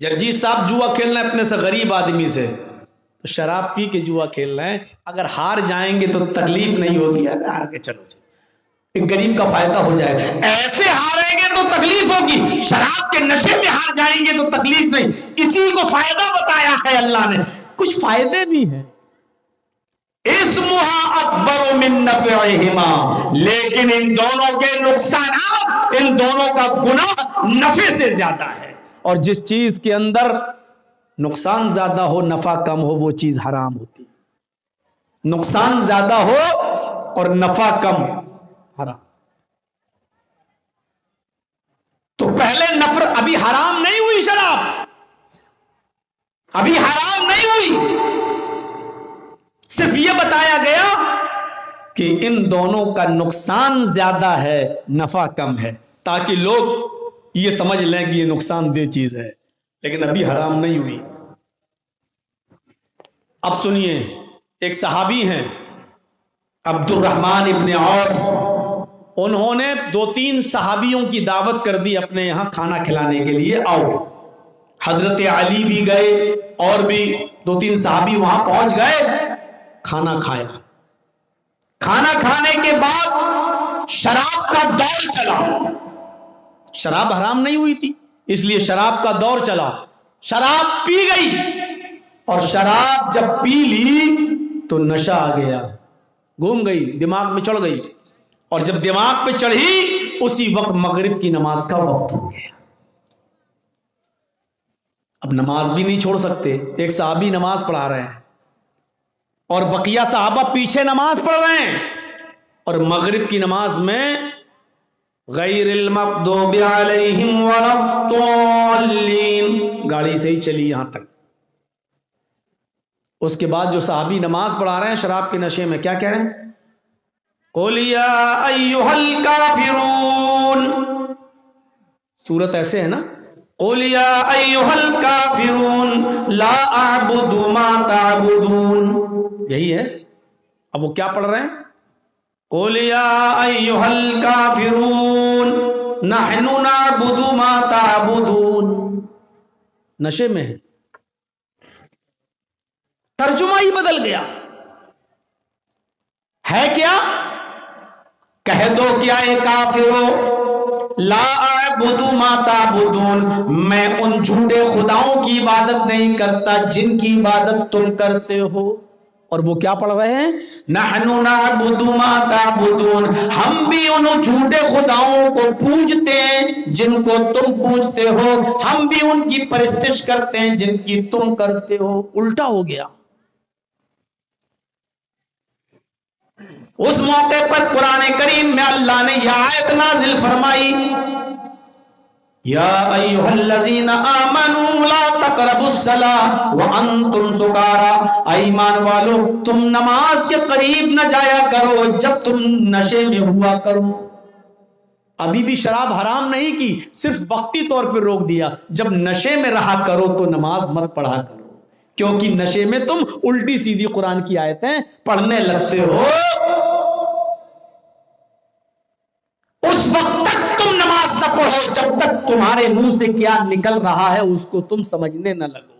جرجیت صاحب جوا کھیلنا ہے اپنے سے غریب آدمی سے، تو شراب پی کے جوا کھیل رہے ہیں، اگر ہار جائیں گے تو تکلیف نہیں ہوگی، ہار کے چلو ایک غریب کا فائدہ ہو جائے گا، ایسے ہاریں گے تو تکلیف ہوگی، شراب کے نشے میں ہار جائیں گے تو تکلیف نہیں۔ اسی کو فائدہ بتایا ہے اللہ نے، کچھ فائدے بھی ہیں، اسمها اکبر من نفعہما، لیکن ان دونوں کے نقصانات، ان دونوں کا گناہ نفع سے زیادہ ہے، اور جس چیز کے اندر نقصان زیادہ ہو نفع کم ہو وہ چیز حرام ہوتی، نقصان زیادہ ہو اور نفع کم حرام۔ تو پہلے نفرت، ابھی حرام نہیں ہوئی شراب، ابھی حرام نہیں ہوئی، صرف یہ بتایا گیا کہ ان دونوں کا نقصان زیادہ ہے نفع کم ہے، تاکہ لوگ یہ سمجھ لیں کہ یہ نقصان دہ چیز ہے، لیکن ابھی حرام نہیں ہوئی۔ اب سنیے، ایک صحابی ہیں عبد الرحمن ابن عوف، انہوں نے 2-3 صحابیوں کی دعوت کر دی اپنے یہاں کھانا کھلانے کے لیے، آؤ۔ حضرت علی بھی گئے اور بھی 2-3 صحابی وہاں پہنچ گئے، کھانا کھایا۔ کھانا کھانے کے بعد شراب کا دور چلا۔ شراب حرام نہیں ہوئی تھی، اس لیے شراب کا دور چلا، شراب پی گئی، اور شراب جب پی لی تو نشہ آ گیا، گھوم گئی، دماغ میں چڑھ گئی، اور جب دماغ پہ چڑھی اسی وقت مغرب کی نماز کا وقت ہو گیا۔ اب نماز بھی نہیں چھوڑ سکتے، ایک صحابی نماز پڑھا رہے ہیں اور بقیہ صحابہ پیچھے نماز پڑھ رہے ہیں، اور مغرب کی نماز میں غیر المغضوب علیہم ولا الضالین گاڑی سے ہی چلی یہاں تک۔ اس کے بعد جو صحابی نماز پڑھا رہے ہیں شراب کے نشے میں کیا کہہ رہے ہیں؟ قُلْ يَا أَيُّهَا الْكَافِرُونَ، سورت ایسے ہے نا، قُلْ يَا أَيُّهَا الْكَافِرُونَ لَا أَعْبُدُ مَا تَعْبُدُونَ، یہی ہے۔ اب وہ کیا پڑھ رہے ہیں؟ قُلْ يَا أَيُّهَا الْكَافِرُونَ نَحْنُ نَعْبُدُ مَا تَعْبُدُونَ، نشے میں ہے، ترجمہ ہی بدل گیا ہے۔ کیا کہہ دو، کیا اے کافرو، لا اعبد ما تعبدون، میں ان جھوٹے خداؤں کی عبادت نہیں کرتا جن کی عبادت تم کرتے ہو۔ اور وہ کیا پڑھ رہے ہیں؟ نحن نعبد ما تعبدون، ہم بھی ان جھوٹے خداؤں کو پوجتے ہیں جن کو تم پوجتے ہو، ہم بھی ان کی پرستش کرتے ہیں جن کی تم کرتے ہو۔ الٹا ہو گیا۔ اس موقع پر قرآن کریم میں اللہ نے یہ آیت نازل فرمائی، یا ایھا الذین آمنوا لا تقربوا الصلاۃ وانتم سکارى، ایمان والو تم نماز کے قریب نہ جایا کرو جب تم نشے میں ہوا کرو۔ ابھی بھی شراب حرام نہیں کی، صرف وقتی طور پر روک دیا، جب نشے میں رہا کرو تو نماز مت پڑھا کرو، کیونکہ نشے میں تم الٹی سیدھی قرآن کی آیتیں پڑھنے لگتے ہو۔ اس وقت تک تم نماز نہ پڑھو جب تک تمہارے منہ سے کیا نکل رہا ہے اس کو تم سمجھنے نہ لگو،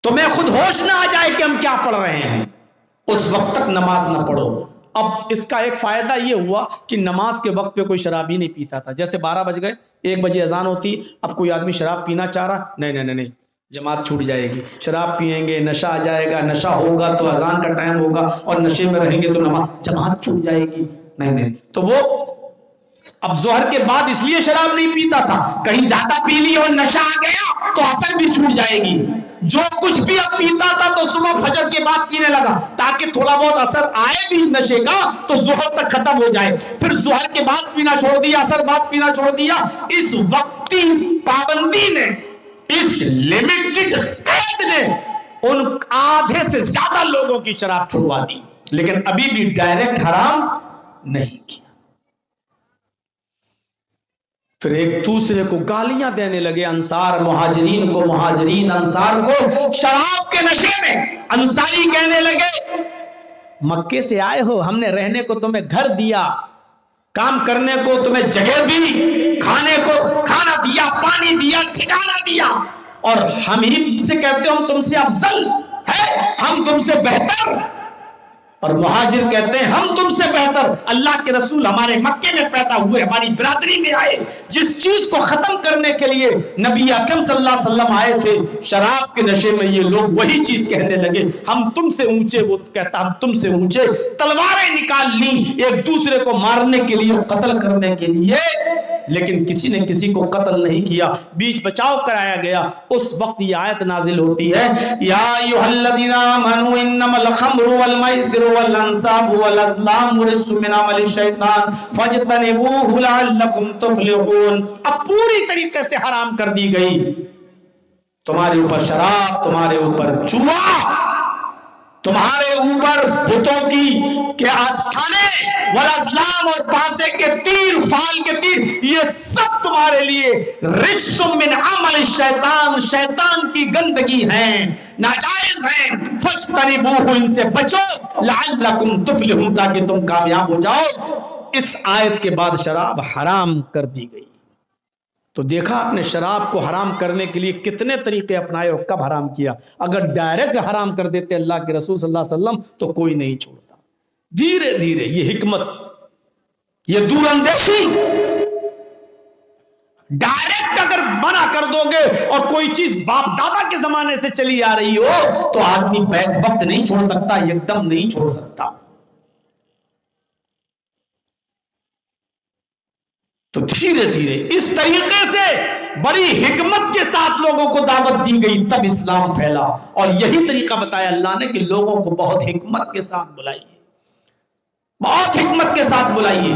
تمہیں خود ہوش نہ آ جائے کہ ہم کیا پڑھ رہے ہیں، اس وقت تک نماز نہ پڑھو۔ اب اس کا ایک فائدہ یہ ہوا کہ نماز کے وقت پہ کوئی شراب ہی نہیں پیتا تھا، جیسے 12 بج گئے، 1 بجے اذان ہوتی، اب کوئی آدمی شراب پینا چاہ رہا، نہیں، جماعت چھوٹ جائے گی، شراب پیئیں گے نشہ آ جائے گا، نشہ ہوگا تو اذان کا ٹائم ہوگا، اور نشے میں رہیں گے تو جماعت چھوٹ جائے گی، نہیں۔ تو وہ اب ظہر کے بعد اس لیے شراب نہیں پیتا تھا، کہیں زیادہ پی لی اور نشہ آ گیا تو اثر بھی چھوٹ جائے گی۔ جو کچھ بھی اب پیتا تھا تو صبح فجر کے بعد پینے لگا تاکہ تھوڑا بہت اثر آئے بھی نشے کا تو ظہر تک ختم ہو جائے، پھر ظہر کے بعد پینا چھوڑ دیا، اثر بعد پینا چھوڑ دیا۔ اس وقتی پابندی نے، اس لمیٹڈ قید نے ان آدھے سے زیادہ لوگوں کی شراب چھڑوا دی، لیکن ابھی بھی ڈائریکٹ حرام نہیں کیا۔ پھر ایک دوسرے کو گالیاں دینے لگے، انصار مہاجرین کو، مہاجرین انصار کو، شراب کے نشے میں انصاری کہنے لگے مکے سے آئے ہو، ہم نے رہنے کو تمہیں گھر دیا، کام کرنے کو تمہیں جگہ دی، کھانے کو کھانا دیا، پانی دیا، ٹھکانہ دیا، اور ہم ہی سے کہتے ہو ہم تم سے افضل ہے، ہم تم سے بہتر، اور مہاجر کہتے ہیں ہم تم سے بہتر، اللہ کے رسول ہمارے مکے میں پیدا ہوئے، ہماری برادری میں آئے، جس چیز کو ختم کرنے کے لیے نبی اکرم صلی اللہ علیہ وسلم آئے تھے، شراب کے نشے میں یہ لوگ وہی چیز کہنے لگے، ہم تم سے اونچے، وہ کہتا ہم تم سے اونچے، تلواریں نکال لی ایک دوسرے کو مارنے کے لیے، قتل کرنے کے لیے، لیکن کسی نے کسی کو قتل نہیں کیا، بیچ بچاؤ کرایا گیا۔ اس وقت یہ آیت نازل ہوتی ہے، یا ایھا الذین آمنوا انما الخمر والمیسر والانصاب والازلام رجس من عمل الشیطان فاجتنبوہ لعلکم تفلحون۔ اب پوری طریقے سے حرام کر دی گئی، تمہارے اوپر شراب، تمہارے اوپر جوا، تمہارے اوپر بتوں کے آستانے والازلام اور پاسے کے تیر، فال کے تیر، یہ سب تمہارے لیے رجس من عمل شیطان، شیطان کی گندگی ہیں، ناجائز ہیں، فاجتنبوہ، ان سے بچو، لعلکم تفلحون، تاکہ تم کامیاب ہو جاؤ۔ اس آیت کے بعد شراب حرام کر دی گئی۔ تو دیکھا آپ نے شراب کو حرام کرنے کے لیے کتنے طریقے اپنائے اور کب حرام کیا۔ اگر ڈائریکٹ حرام کر دیتے اللہ کے رسول صلی اللہ علیہ وسلم تو کوئی نہیں چھوڑتا، دھیرے دھیرے یہ حکمت، یہ دور اندیشی، ڈائریکٹ اگر منع کر دو گے اور کوئی چیز باپ دادا کے زمانے سے چلی آ رہی ہو تو آدمی بیک وقت نہیں چھوڑ سکتا، یک دم نہیں چھوڑ سکتا۔ تو دھیرے دھیرے اس طریقے سے بڑی حکمت کے ساتھ لوگوں کو دعوت دی گئی، تب اسلام پھیلا۔ اور یہی طریقہ بتایا اللہ نے کہ لوگوں کو بہت حکمت کے ساتھ بلائیے، بہت حکمت کے ساتھ بلائیے۔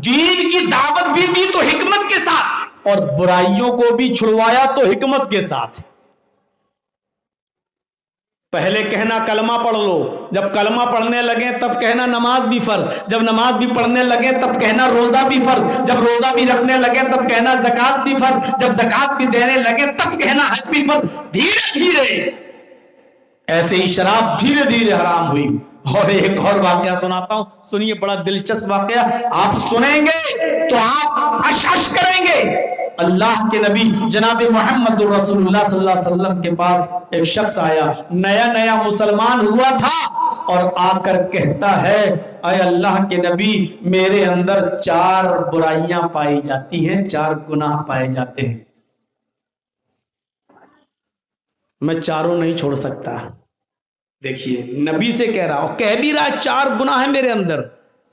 دین کی دعوت بھی دی تو حکمت کے ساتھ، اور برائیوں کو بھی چھڑوایا تو حکمت کے ساتھ۔ پہلے کہنا کلمہ پڑھ لو، جب کلمہ پڑھنے لگے تب کہنا نماز بھی فرض، جب نماز بھی پڑھنے لگے تب کہنا روزہ بھی فرض، جب روزہ بھی رکھنے لگے تب کہنا زکوٰۃ بھی فرض، جب زکوٰۃ بھی دینے لگے تب کہنا حج بھی فرض۔ دھیرے دھیرے ایسے ہی شراب دھیرے دھیرے حرام ہوئی۔ اور ایک اور واقعہ سناتا ہوں، سنیے، بڑا دلچسپ واقعہ، آپ سنیں گے تو آپ اشعش کریں گے۔ اللہ کے نبی جناب محمد الرسول اللہ صلی اللہ علیہ وسلم کے پاس ایک شخص آیا، نیا نیا مسلمان ہوا تھا، اور آ کر کہتا ہے، اے اللہ کے نبی، میرے اندر 4 برائیاں پائی جاتی ہیں، 4 گناہ پائے جاتے ہیں، میں چاروں نہیں چھوڑ سکتا۔ دیکھیے نبی سے کہہ رہا، اور کہہ بھی رہا 4 گناہ ہیں میرے اندر،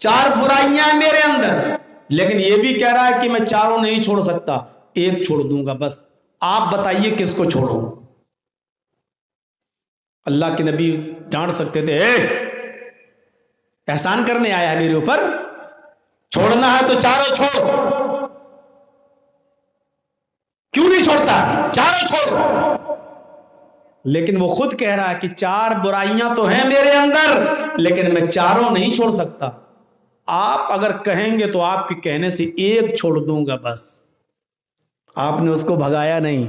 4 برائیاں ہیں میرے اندر، لیکن یہ بھی کہہ رہا ہے کہ میں چاروں نہیں چھوڑ سکتا، ایک چھوڑ دوں گا بس۔ آپ بتائیے کس کو چھوڑوں؟ اللہ کے نبی ڈانٹ سکتے تھے، احسان کرنے آیا ہے میرے اوپر، چھوڑنا ہے تو چاروں چھوڑ، کیوں نہیں چھوڑتا؟ چاروں چھوڑ۔ لیکن وہ خود کہہ رہا ہے کہ 4 برائیاں تو ہیں میرے اندر، لیکن میں چاروں نہیں چھوڑ سکتا۔ آپ اگر کہیں گے تو آپ کے کہنے سے ایک چھوڑ دوں گا بس۔ آپ نے اس کو بھگایا نہیں،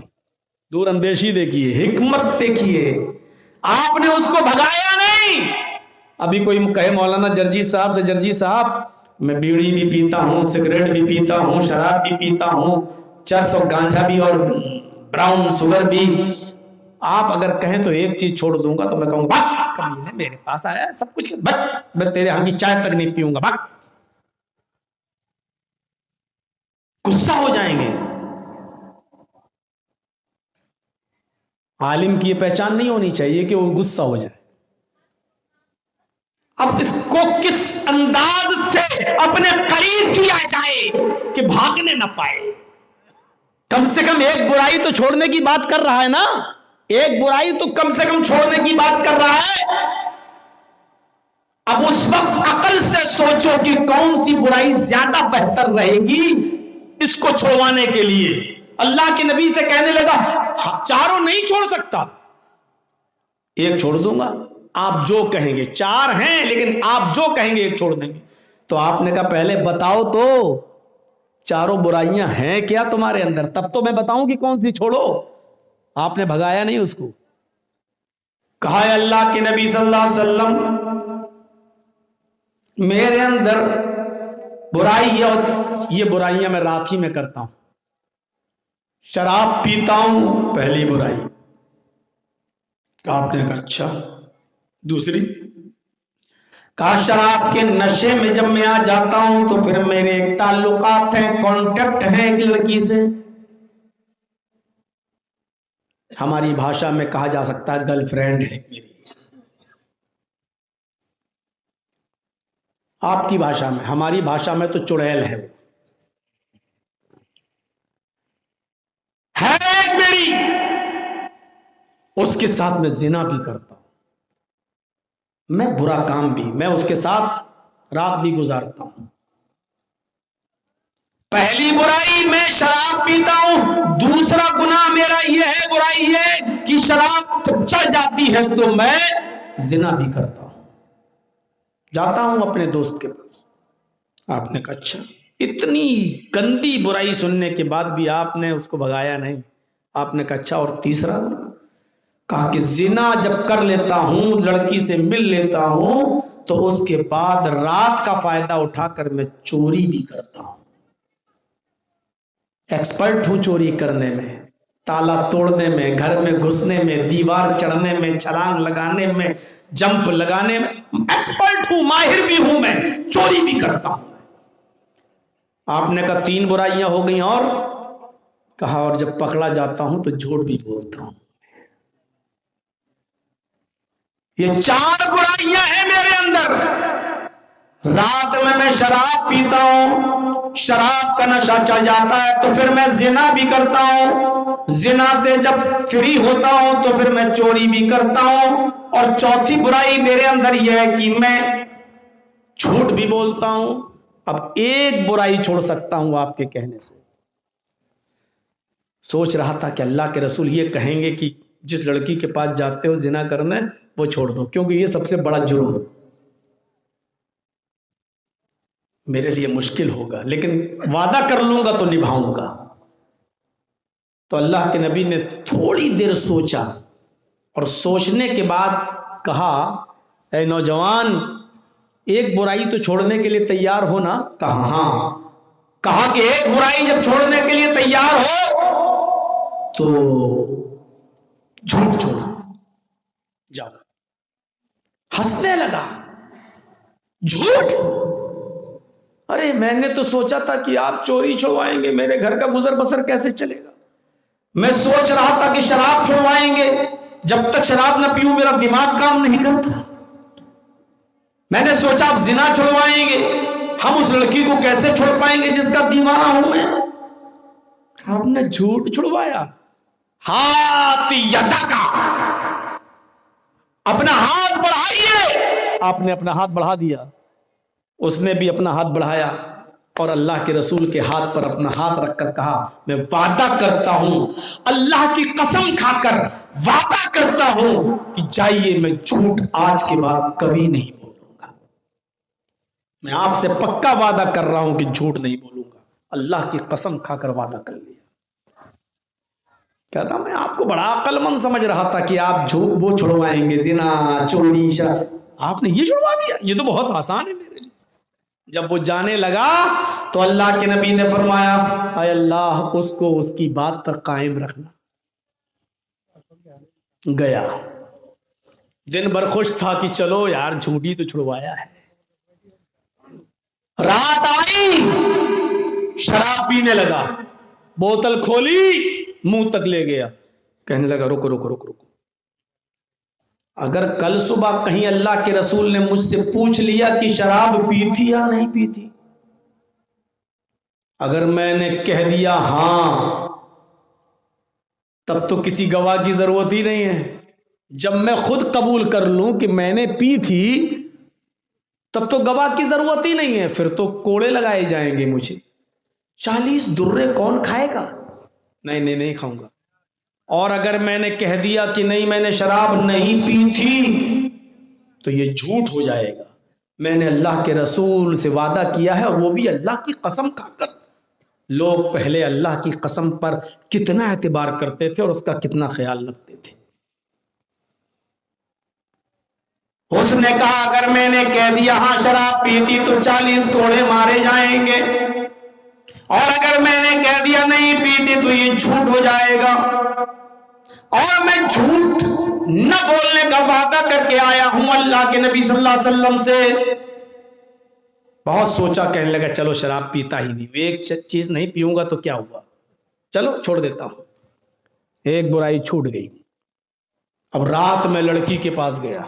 دور اندیشی دیکھیے، حکمت دیکھیے، آپ نے اس کو بھگایا نہیں۔ ابھی کوئی کہے مولانا جرجی صاحب سے، جرجی صاحب میں بیڑی بھی پیتا ہوں، سگریٹ بھی پیتا ہوں، شراب بھی پیتا ہوں، چرس اور گانجا بھی، اور براؤن شوگر بھی، آپ اگر کہیں تو ایک چیز چھوڑ دوں گا، تو میں کہوں گا کمینے میرے پاس آیا ہے سب کچھ، میں تیرے ہاں کی چائے تک نہیں پیوں گا، غصہ ہو جائیں گے۔ عالم کی یہ پہچان نہیں ہونی چاہیے کہ وہ غصہ ہو جائے۔ اب اس کو کس انداز سے اپنے قریب کیا جائے کہ بھاگنے نہ پائے؟ کم سے کم ایک برائی تو چھوڑنے کی بات کر رہا ہے نا، ایک برائی تو کم سے کم چھوڑنے کی بات کر رہا ہے۔ اب اس وقت عقل سے سوچو کہ کون سی برائی زیادہ بہتر رہے گی اس کو چھوڑوانے کے لیے۔ اللہ کے نبی سے کہنے لگا چاروں نہیں چھوڑ سکتا، ایک چھوڑ دوں گا، آپ جو کہیں گے، 4 ہیں لیکن آپ جو کہیں گے ایک چھوڑ دیں گے۔ تو آپ نے کہا پہلے بتاؤ تو 4 برائیاں ہیں کیا تمہارے اندر، تب تو میں بتاؤں کہ کون سی چھوڑو۔ آپ نے بھگایا نہیں اس کو، کہا ہے اللہ کے نبی صلی اللہ علیہ وسلم میرے اندر برائی ہے، اور یہ برائیاں میں رات ہی میں کرتا ہوں، شراب پیتا ہوں، پہلی برائی۔ آپ نے کہا اچھا، دوسری؟ کہا شراب کے نشے میں جب میں آ جاتا ہوں تو پھر میرے تعلقات ہیں، کانٹیکٹ ہیں ایک لڑکی سے، ہماری بھاشا میں کہا جا سکتا ہے گرل فرینڈ ہے میری، آپ کی بھاشا میں، ہماری بھاشا میں تو چڑیل ہے، ایک میری، اس کے ساتھ میں زنا بھی کرتا ہوں، میں برا کام بھی، میں اس کے ساتھ رات بھی گزارتا ہوں۔ پہلی برائی میں شراب پیتا ہوں، دوسرا گناہ میرا یہ ہے، برائی یہ کہ شراب جب چڑھ جاتی ہے تو میں زنا بھی کرتا ہوں، جاتا ہوں اپنے دوست کے پاس۔ آپ نے کہا اچھا، اتنی گندی برائی سننے کے بعد بھی آپ نے اس کو بھگایا نہیں۔ آپ نے کہا اچھا، اور تیسرا گناہ؟ کہا کہ زنا جب کر لیتا ہوں، لڑکی سے مل لیتا ہوں، تو اس کے بعد رات کا فائدہ اٹھا کر میں چوری بھی کرتا ہوں۔ ایکسپرٹ ہوں چوری کرنے میں، تالا توڑنے میں، گھر میں گھسنے میں، دیوار چڑھنے میں، چھلانگ لگانے میں، جمپ لگانے میں ایکسپرٹ ہوں، ماہر بھی ہوں، میں چوری بھی کرتا ہوں۔ آپ نے کہا 3 برائیاں ہو گئیں، اور کہا اور جب پکڑا جاتا ہوں تو جھوٹ بھی بولتا ہوں۔ یہ 4 برائیاں ہیں میرے اندر۔ رات میں شراب پیتا ہوں، شراب کا نشہ چڑھ جاتا ہے تو پھر میں زنا بھی کرتا ہوں، زنا سے جب فری ہوتا ہوں تو پھر میں چوری بھی کرتا ہوں، اور چوتھی برائی میرے اندر یہ ہے کہ میں جھوٹ بھی بولتا ہوں۔ اب ایک برائی چھوڑ سکتا ہوں آپ کے کہنے سے۔ سوچ رہا تھا کہ اللہ کے رسول یہ کہیں گے کہ جس لڑکی کے پاس جاتے ہو زنا کرنے وہ چھوڑ دو، کیونکہ یہ سب سے بڑا جرم ہے، میرے لیے مشکل ہوگا، لیکن وعدہ کر لوں گا تو نبھاؤں گا۔ تو اللہ کے نبی نے تھوڑی دیر سوچا، اور سوچنے کے بعد کہا اے نوجوان، ایک برائی تو چھوڑنے کے لیے تیار ہو نا؟ کہا ہاں۔ کہا کہ ایک برائی جب چھوڑنے کے لیے تیار ہو تو جھوٹ چھوڑو، جاؤ۔ ہنسنے لگا، جھوٹ؟ ارے میں نے تو سوچا تھا کہ آپ چوری چھوڑوائیں گے، میرے گھر کا گزر بسر کیسے چلے گا؟ میں سوچ رہا تھا کہ شراب چھوڑوائیں گے، جب تک شراب نہ پیوں میرا دماغ کام نہیں کرتا۔ میں نے سوچا آپ زنا چھوڑوائیں گے، ہم اس لڑکی کو کیسے چھوڑ پائیں گے جس کا دیوانہ ہوں میں؟ آپ نے جھوٹ چھڑوایا۔ ہاتھ یدکا، اپنا ہاتھ بڑھائیے۔ آپ نے اپنا ہاتھ بڑھا دیا، اس نے بھی اپنا ہاتھ بڑھایا، اور اللہ کے رسول کے ہاتھ پر اپنا ہاتھ رکھ کر کہا میں وعدہ کرتا ہوں، اللہ کی قسم کھا کر وعدہ کرتا ہوں کہ جائیے، میں جھوٹ آج کے بعد کبھی نہیں بولوں گا۔ میں آپ سے پکا وعدہ کر رہا ہوں کہ جھوٹ نہیں بولوں گا۔ اللہ کی قسم کھا کر وعدہ کر لیا۔ کہتا میں آپ کو بڑا عقل مند سمجھ رہا تھا کہ آپ جھوٹ وہ چھڑوائیں گے، زنا، چوری، شراب، آپ نے یہ چھڑوا دیا؟ یہ تو بہت آسان ہے میرے لیے۔ جب وہ جانے لگا تو اللہ کے نبی نے فرمایا اے اللہ، اس کو اس کی بات پر قائم رکھنا۔ گیا، دن بھر خوش تھا کہ چلو یار جھوٹی تو چھڑوایا ہے۔ رات آئی، شراب پینے لگا، بوتل کھولی، منہ تک لے گیا، کہنے لگا رکو رکو رکو رکو، اگر کل صبح کہیں اللہ کے رسول نے مجھ سے پوچھ لیا کہ شراب پی تھی یا نہیں پی تھی، اگر میں نے کہہ دیا ہاں، تب تو کسی گواہ کی ضرورت ہی نہیں ہے۔ جب میں خود قبول کر لوں کہ میں نے پی تھی، تب تو گواہ کی ضرورت ہی نہیں ہے، پھر تو کوڑے لگائے جائیں گے مجھے۔ 40 درے کون کھائے گا؟ نہیں کھاؤں گا۔ اور اگر میں نے کہہ دیا کہ نہیں میں نے شراب نہیں پی تھی، تو یہ جھوٹ ہو جائے گا۔ میں نے اللہ کے رسول سے وعدہ کیا ہے، اور وہ بھی اللہ کی قسم کھا کر۔ لوگ پہلے اللہ کی قسم پر کتنا اعتبار کرتے تھے اور اس کا کتنا خیال رکھتے تھے۔ اس نے کہا اگر میں نے کہہ دیا ہاں شراب پیتی تو 40 کوڑے مارے جائیں گے، اور اگر میں نے کہہ دیا نہیں پیتی تو یہ جھوٹ ہو جائے گا، اور میں جھوٹ نہ بولنے کا وعدہ کر کے آیا ہوں اللہ کے نبی صلی اللہ علیہ وسلم سے۔ بہت سوچا، کہنے لگا چلو شراب پیتا ہی نہیں، ایک چیز نہیں پیوں گا تو کیا ہوا، چلو چھوڑ دیتا ہوں۔ ایک برائی چھوٹ گئی۔ اب رات میں لڑکی کے پاس گیا،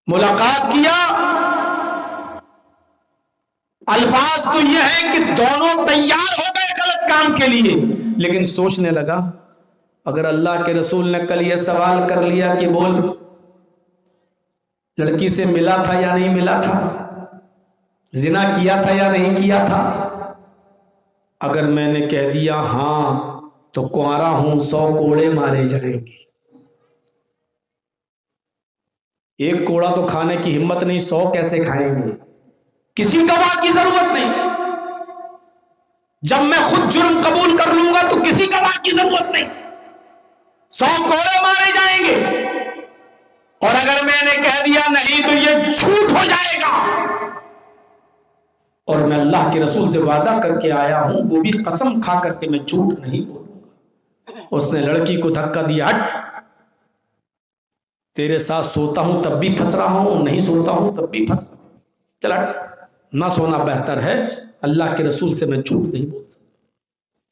ملاقات کیا۔ الفاظ تو یہ ہے کہ دونوں تیار ہو گئے غلط کام کے لیے، لیکن سوچنے لگا اگر اللہ کے رسول نے کل یہ سوال کر لیا کہ بول لڑکی سے ملا تھا یا نہیں ملا تھا، زنا کیا تھا یا نہیں کیا تھا، اگر میں نے کہہ دیا ہاں تو کنوارا ہوں 100 کوڑے مارے جائیں گے۔ ایک کوڑا تو کھانے کی ہمت نہیں، 100 کیسے کھائیں گے؟ کسی گواہ کی ضرورت نہیں، جب میں خود جرم قبول کر لوں گا تو کسی گواہ کی ضرورت نہیں، 100 کوڑے مارے جائیں گے، اور اگر میں نے کہہ دیا نہیں تو یہ جھوٹ ہو جائے گا، اور میں اللہ کے رسول سے وعدہ کر کے آیا ہوں، وہ بھی قسم کھا کر کے میں جھوٹ نہیں بولوں گا۔ اس نے لڑکی کو دھکا دیا، ہٹ، تیرے ساتھ سوتا ہوں تب بھی پھنس رہا ہوں، نہیں سوتا ہوں تب بھی پھنس رہا ہوں، چل ہٹ، نہ سونا بہتر ہے، اللہ کے رسول سے میں جھوٹ نہیں بول سکتا،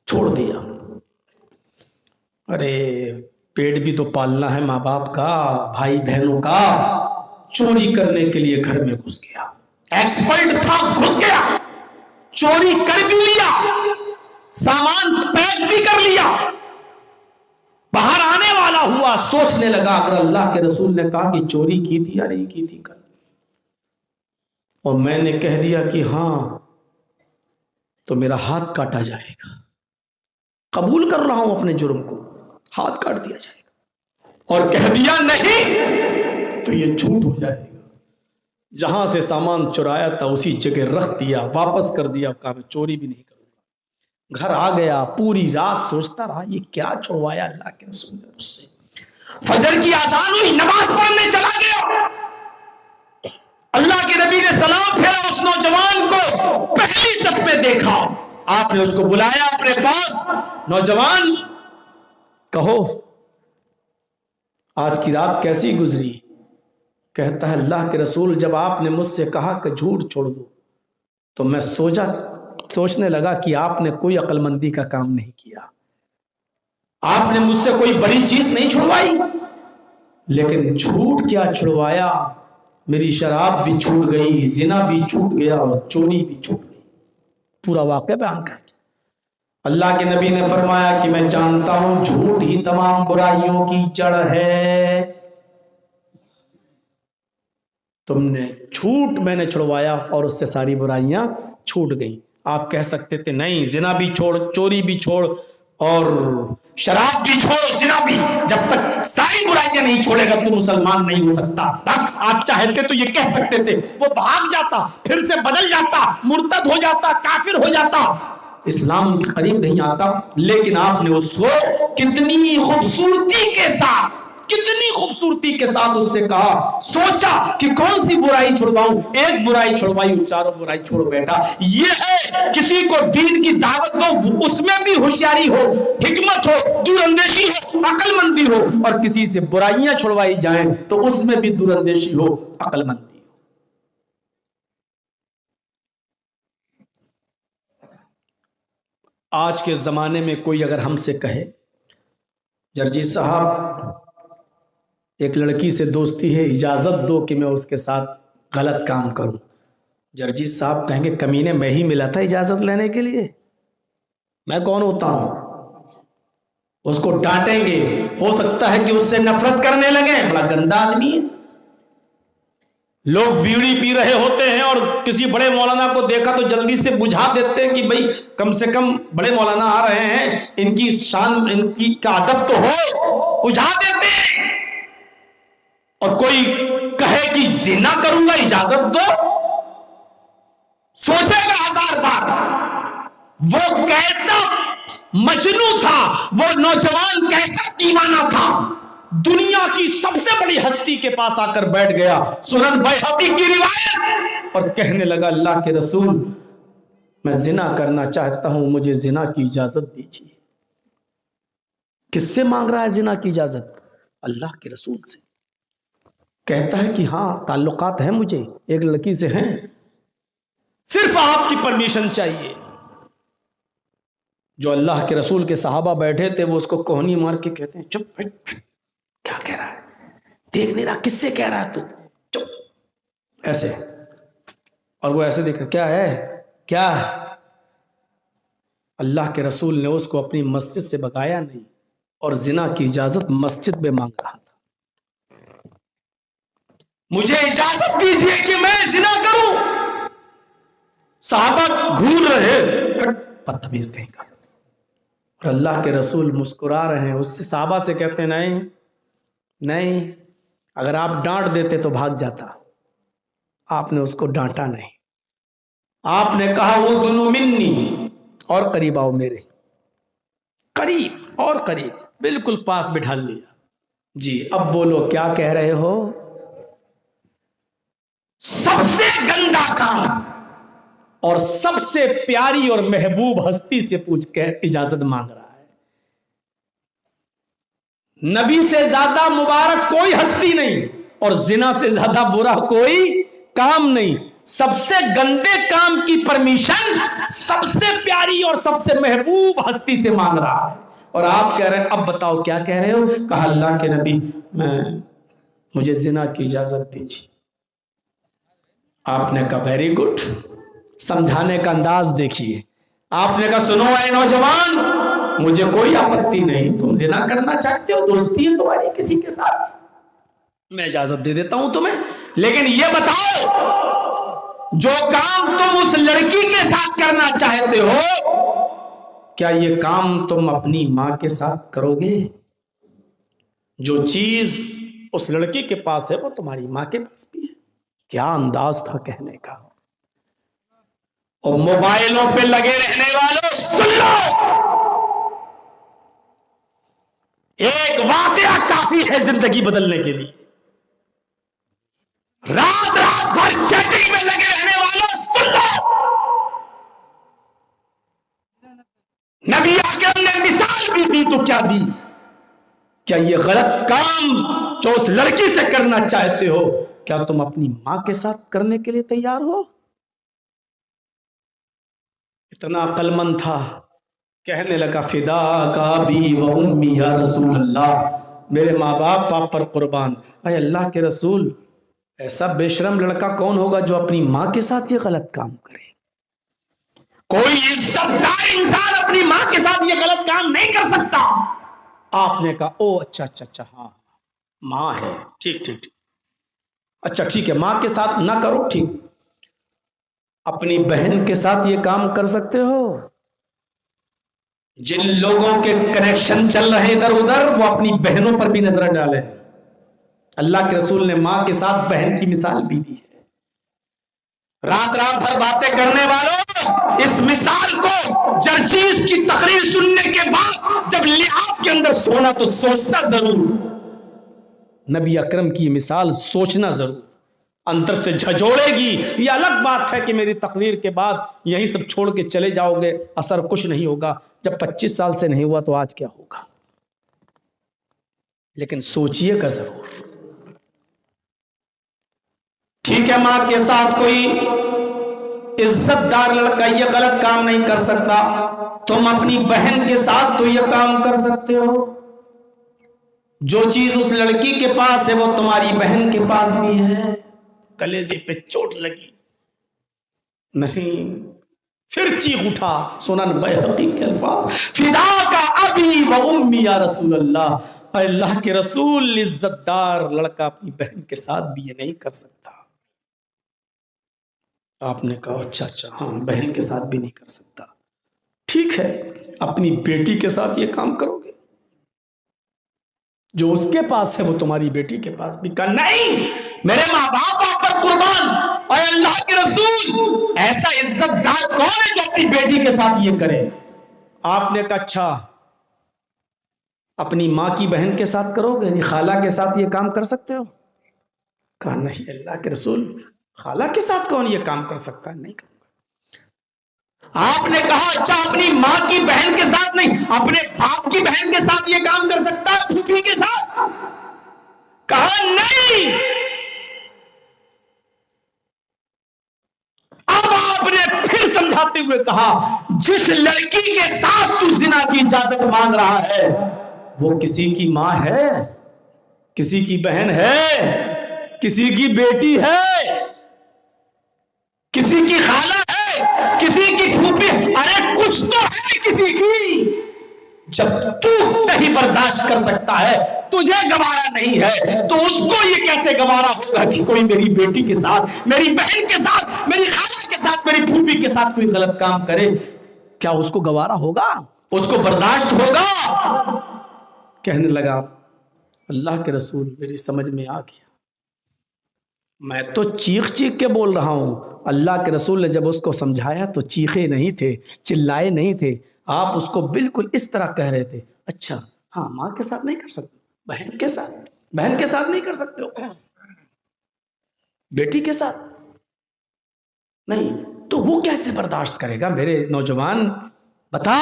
چھوڑ دیا۔ ارے پیٹ بھی تو پالنا ہے ماں باپ کا، بھائی بہنوں کا، چوری کرنے کے لیے گھر میں گھس گیا، ایکسپرٹ تھا، گھس گیا، چوری کر بھی لیا، سامان پیک بھی کر لیا، باہر آنے والا ہوا، سوچنے لگا اگر اللہ کے رسول نے کہا کہ چوری کی تھی یا نہیں کی تھی کل، اور میں نے کہہ دیا کہ ہاں، تو میرا ہاتھ کاٹا جائے گا، قبول کر رہا ہوں اپنے جرم کو، ہاتھ کاٹ دیا جائے گا، اور کہہ دیا نہیں تو یہ جھوٹ ہو جائے گا، جہاں سے سامان چرایا تھا اسی جگہ رکھ دیا، واپس کر دیا، کہا میں چوری بھی نہیں کروں گا۔ گھر آ گیا، پوری رات سوچتا رہا یہ کیا چھڑوایا اللہ کے رسول نے مجھ سے۔ فجر کی آذان ہوئی، نماز پڑھنے چلا گیا، اللہ کے نبی نے سلام پھیرا، اس نوجوان کو پہلی صف میں دیکھا، آپ نے اس کو بلایا اپنے پاس، نوجوان کہو آج کی رات کیسی گزری؟ کہتا ہے اللہ کے رسول جب آپ نے مجھ سے کہا کہ جھوٹ چھوڑ دو تو میں سوچنے لگا کہ آپ نے کوئی عقل مندی کا کام نہیں کیا، آپ نے مجھ سے کوئی بڑی چیز نہیں چھڑوائی، لیکن جھوٹ کیا چھڑوایا، میری شراب بھی چھوٹ گئی، زنا بھی چھوٹ گیا، اور چوری بھی چھوٹ گئی، پورا واقعہ بیان کر کے اللہ کے نبی نے فرمایا کہ میں جانتا ہوں جھوٹ ہی تمام برائیوں کی جڑ ہے، تم نے جھوٹ میں نے چھڑوایا اور اس سے ساری برائیاں چھوٹ گئیں۔ آپ کہہ سکتے تھے نہیں زنا بھی چھوڑ، چوری بھی چھوڑ، اور شراب بھی چھوڑ، زنا بھی، جب تک ساری برائیاں نہیں چھوڑے گا تو مسلمان نہیں ہو سکتا۔ آپ چاہتے تو یہ کہہ سکتے تھے، وہ بھاگ جاتا، پھر سے بدل جاتا، مرتد ہو جاتا، کافر ہو جاتا، اسلام کے قریب نہیں آتا، لیکن آپ نے اس کو کتنی خوبصورتی کے ساتھ، کتنی خوبصورتی کے ساتھ اس سے کہا، سوچا کہ کون سی برائی چھڑواؤں، ایک برائی چھڑوائی، چاروں برائی چھوڑ بیٹھا۔ یہ ہے کسی کو دین کی دعوت دو، اس میں بھی ہوشیاری ہو، حکمت ہو، دور اندیشی ہو، عقل مندی ہو، اور کسی سے برائیاں چھڑوائی جائیں تو اس میں بھی دور اندیشی ہو، عقل مندی ہو۔ آج کے زمانے میں کوئی اگر ہم سے کہے جرجی صاحب ایک لڑکی سے دوستی ہے، اجازت دو کہ میں اس کے ساتھ غلط کام کروں، جرجی صاحب کہیں گے کمینے میں ہی ملا تھا اجازت لینے کے لیے، میں کون ہوتا ہوں؟ اس کو ڈانٹیں گے، ہو سکتا ہے کہ اس سے نفرت کرنے لگے، بڑا گندا آدمی ہے۔ لوگ بیڑی پی رہے ہوتے ہیں اور کسی بڑے مولانا کو دیکھا تو جلدی سے بجھا دیتے ہیں کہ بھئی کم سے کم بڑے مولانا آ رہے ہیں، ان کی شان، ان کی ادب تو ہو، بجھا دیتے ہیں۔ اور کوئی کہے کہ زنا کروں گا اجازت دو، سوچے گا 1000 بار۔ وہ کیسا مجنو تھا، وہ نوجوان کیسا دیوانہ تھا، دنیا کی سب سے بڑی ہستی کے پاس آ کر بیٹھ گیا، سنن بیہقی کی روایت، اور کہنے لگا اللہ کے رسول میں زنا کرنا چاہتا ہوں، مجھے زنا کی اجازت دیجیے۔ کس سے مانگ رہا ہے زنا کی اجازت؟ اللہ کے رسول سے۔ کہتا ہے کہ ہاں تعلقات ہیں مجھے، ایک لڑکی سے ہیں، صرف آپ کی پرمیشن چاہیے۔ جو اللہ کے رسول کے صحابہ بیٹھے تھے وہ اس کو کوہنی مار کے کہتے ہیں چپ، کیا کہہ رہا ہے، دیکھ نہیں رہا، کس سے کہہ رہا ہے تو، چپ، ایسے، اور وہ ایسے دیکھ رہا، کیا ہے، کیا ہے؟ اللہ کے رسول نے اس کو اپنی مسجد سے بھگایا نہیں، اور زنا کی اجازت مسجد میں مانگ رہا تھا، مجھے اجازت دیجیے کہ میں زنا کروں۔ صحابہ گھور رہے، بدتمیز کہیں کا، اور اللہ کے رسول مسکرا رہے ہیں، اس سے صحابہ سے کہتے ہیں نہیں نہیں، اگر آپ ڈانٹ دیتے تو بھاگ جاتا، آپ نے اس کو ڈانٹا نہیں، آپ نے کہا وہ دونوں منی، اور قریب آؤ میرے، قریب اور قریب، بالکل پاس بٹھا لیا۔ جی اب بولو کیا کہہ رہے ہو؟ سب سے گندا کام اور سب سے پیاری اور محبوب ہستی سے پوچھ کے اجازت مانگ رہا ہے۔ نبی سے زیادہ مبارک کوئی ہستی نہیں، اور زنا سے زیادہ برا کوئی کام نہیں۔ سب سے گندے کام کی پرمیشن سب سے پیاری اور سب سے محبوب ہستی سے مانگ رہا ہے، اور آپ کہہ رہے ہیں اب بتاؤ کیا کہہ رہے ہو؟ کہا اللہ کے نبی مجھے زنا کی اجازت دیجیے۔ آپ نے کہا ویری گڈ، سمجھانے کا انداز دیکھیے۔ آپ نے کہا سنو اے نوجوان، مجھے کوئی آپتی نہیں، تم زنا کرنا چاہتے ہو، دوستی ہے تمہاری کسی کے ساتھ، میں اجازت دے دیتا ہوں تمہیں، لیکن یہ بتاؤ جو کام تم اس لڑکی کے ساتھ کرنا چاہتے ہو، کیا یہ کام تم اپنی ماں کے ساتھ کرو گے؟ جو چیز اس لڑکی کے پاس ہے وہ تمہاری ماں کے پاس بھی ہے۔ کیا انداز تھا کہنے کا۔ اور موبائلوں پہ لگے رہنے والوں سن لو، ایک واقعہ کافی ہے زندگی بدلنے کے لیے۔ رات رات بھر چیٹنگ میں لگے رہنے والوں سن لو، نبی اکرم نے مثال بھی دی تو کیا دی؟ کیا یہ غلط کام جو اس لڑکی سے کرنا چاہتے ہو، کیا تم اپنی ماں کے ساتھ کرنے کے لیے تیار ہو؟ اتنا عقل مند تھا، کہنے لگا فدا کا بھی و امی یا رسول اللہ، میرے ماں باپ آپ پر قربان، اے اللہ کے رسول، ایسا بے شرم لڑکا کون ہوگا جو اپنی ماں کے ساتھ یہ غلط کام کرے؟ کوئی عزت دار انسان اپنی ماں کے ساتھ یہ غلط کام نہیں کر سکتا۔ آپ نے کہا او اچھا ہاں ماں ہے، ٹھیک اچھا ٹھیک ہے، ماں کے ساتھ نہ کرو، ٹھیک، اپنی بہن کے ساتھ یہ کام کر سکتے ہو؟ جن لوگوں کے کنیکشن چل رہے ادھر ادھر وہ اپنی بہنوں پر بھی نظر ڈالے۔ اللہ کے رسول نے ماں کے ساتھ بہن کی مثال بھی دی ہے۔ رات رات بھر باتیں کرنے والوں، اس مثال کو جرجیز کی تقریر سننے کے بعد جب لحاظ کے اندر سونا تو سوچنا ضرور، نبی اکرم کی مثال سوچنا ضرور، اندر سے جھجوڑے گی۔ یہ الگ بات ہے کہ میری تقریر کے بعد یہی سب چھوڑ کے چلے جاؤ گے، اثر کچھ نہیں ہوگا، جب 25 سال سے نہیں ہوا تو آج کیا ہوگا؟ لیکن سوچئے گا ضرور۔ ٹھیک ہے، ماں کے ساتھ کوئی عزت دار لڑکا یہ غلط کام نہیں کر سکتا، تم اپنی بہن کے ساتھ تو یہ کام کر سکتے ہو۔ جو چیز اس لڑکی کے پاس ہے وہ تمہاری بہن کے پاس بھی ہے۔ کلیجے پہ چوٹ لگی نہیں، پھر چیخ اٹھا، سنن بیہقی کے الفاظ، فدا کا ابی و امی یا رسول اللہ، اے اللہ کے رسول، عزت دار لڑکا اپنی بہن کے ساتھ بھی یہ نہیں کر سکتا۔ آپ نے کہا اچھا ہاں بہن کے ساتھ بھی نہیں کر سکتا، ٹھیک ہے، اپنی بیٹی کے ساتھ یہ کام کرو گے؟ جو اس کے پاس ہے وہ تمہاری بیٹی کے پاس بھی۔ کہا نہیں، میرے ماں باپ آپ پر قربان، اے اللہ کے رسول، ایسا عزت دار کون ہے جو اپنی بیٹی کے ساتھ یہ کرے؟ آپ نے کہا اچھا، اپنی ماں کی بہن کے ساتھ کرو گے، یعنی خالہ کے ساتھ یہ کام کر سکتے ہو؟ کہا نہیں اللہ کے رسول، خالہ کے ساتھ کون یہ کام کر سکتا ہے؟ نہیں کروں گا۔ آپ نے کہا اچھا، اپنی ماں کی بہن کے ساتھ نہیں، اپنے باپ کی بہن کے ساتھ یہ کام کر سکتا ہے، پھوپھی کے ساتھ؟ کہا نہیں۔ اب آپ نے پھر سمجھاتے ہوئے کہا جس لڑکی کے ساتھ تو زنا کی اجازت مانگ رہا ہے وہ کسی کی ماں ہے، کسی کی بہن ہے، کسی کی بیٹی ہے، کسی کی خالہ ہے، کسی کی پھوپھی، ارے کچھ تو ہے کسی کی۔ جب تو نہیں برداشت کر سکتا ہے، تجھے گوارا نہیں ہے، تو اس کو یہ کیسے گوارا ہوگا کہ کوئی میری بیٹی کے ساتھ، میری بہن کے ساتھ، میری خالہ کے ساتھ، میری پھوپھی کے ساتھ کوئی غلط کام کرے؟ کیا اس کو گوارا ہوگا؟ اس کو برداشت ہوگا؟ کہنے لگا اللہ کے رسول میری سمجھ میں آ گیا، میں تو چیخ چیخ کے بول رہا ہوں، اللہ کے رسول نے جب اس کو سمجھایا تو چیخے نہیں تھے، چلائے نہیں تھے، آپ اس کو بالکل اس طرح کہہ رہے تھے، اچھا ہاں ماں کے ساتھ نہیں کر سکتے، بہن کے ساتھ نہیں کر سکتے ہو، بیٹی کے ساتھ نہیں، تو وہ کیسے برداشت کرے گا؟ میرے نوجوان بتا،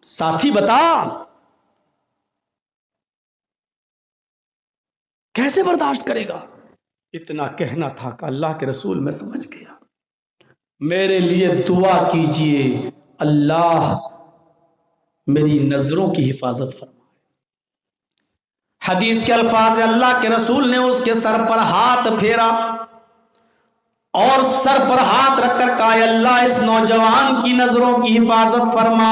ساتھی بتا، کیسے برداشت کرے گا؟ اتنا کہنا تھا کہ اللہ کے رسول میں سمجھ گیا، میرے لیے دعا کیجئے اللہ میری نظروں کی حفاظت فرمائے۔ حدیث کے الفاظ، اللہ کے رسول نے اس کے سر پر ہاتھ پھیرا اور سر پر ہاتھ رکھ کر کہا، اللہ اس نوجوان کی نظروں کی حفاظت فرما۔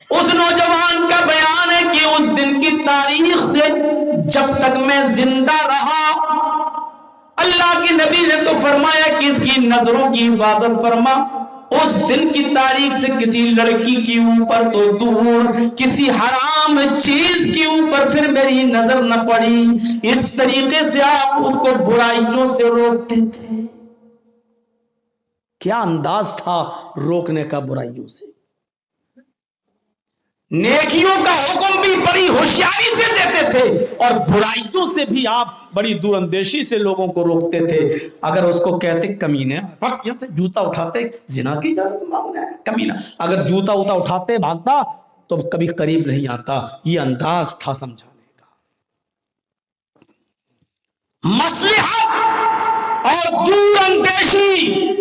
اس نوجوان کا بیان ہے کہ اس دن کی تاریخ سے جب تک میں زندہ رہا، اللہ کے نبی نے تو فرمایا کہ اس کی نظروں کی حفاظت فرما، اس دن کی تاریخ سے کسی لڑکی کے اوپر تو دور، کسی حرام چیز کے اوپر پھر میری نظر نہ پڑی۔ اس طریقے سے آپ اس کو برائیوں سے روکتے تھے۔ کیا انداز تھا روکنے کا برائیوں سے؟ نیکیوں کا حکم بھی بڑی ہوشیاری سے دیتے تھے اور برائیوں سے بھی آپ بڑی دور اندیشی سے لوگوں کو روکتے تھے۔ اگر اس کو کہتے کمینے، یہاں سے جوتا اٹھاتے، زنا کی اجازت مانگنا ہے کمینہ، اگر جوتا اٹھاتے بھاگتا تو کبھی قریب نہیں آتا۔ یہ انداز تھا سمجھانے کا۔ مصلحت اور دور اندیشی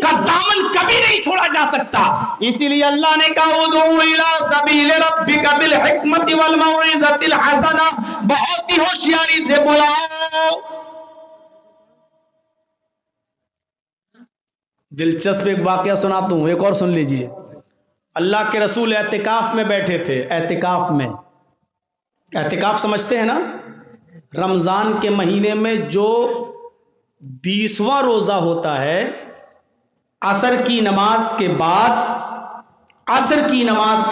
کا دامن کبھی نہیں چھوڑا جا سکتا، اسی لیے اللہ نے کہا ادعو الی سبیل ربک بالحکمت والموعظۃ الحسنہ، بہت ہی ہوشیاری سے بلاؤ۔ دلچسپ ایک واقعہ سناتا ہوں، ایک اور سن لیجئے۔ اللہ کے رسول اعتکاف میں بیٹھے تھے، اعتکاف میں، اعتکاف سمجھتے ہیں نا؟ رمضان کے مہینے میں جو 20واں روزہ ہوتا ہے، عصر کی نماز کے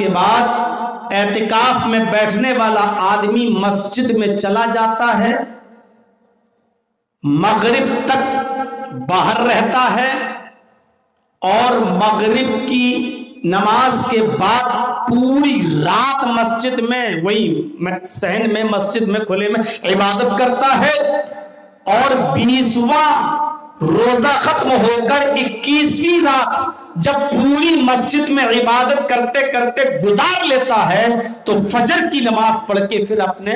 بعد اعتکاف میں بیٹھنے والا آدمی مسجد میں چلا جاتا ہے، مغرب تک باہر رہتا ہے اور مغرب کی نماز کے بعد پوری رات مسجد میں، وہی صحن میں، مسجد میں، کھلے میں عبادت کرتا ہے، اور 20واں روزہ ختم ہو کر 21ویں رات جب پوری مسجد میں عبادت کرتے کرتے گزار لیتا ہے تو فجر کی نماز پڑھ کے پھر اپنے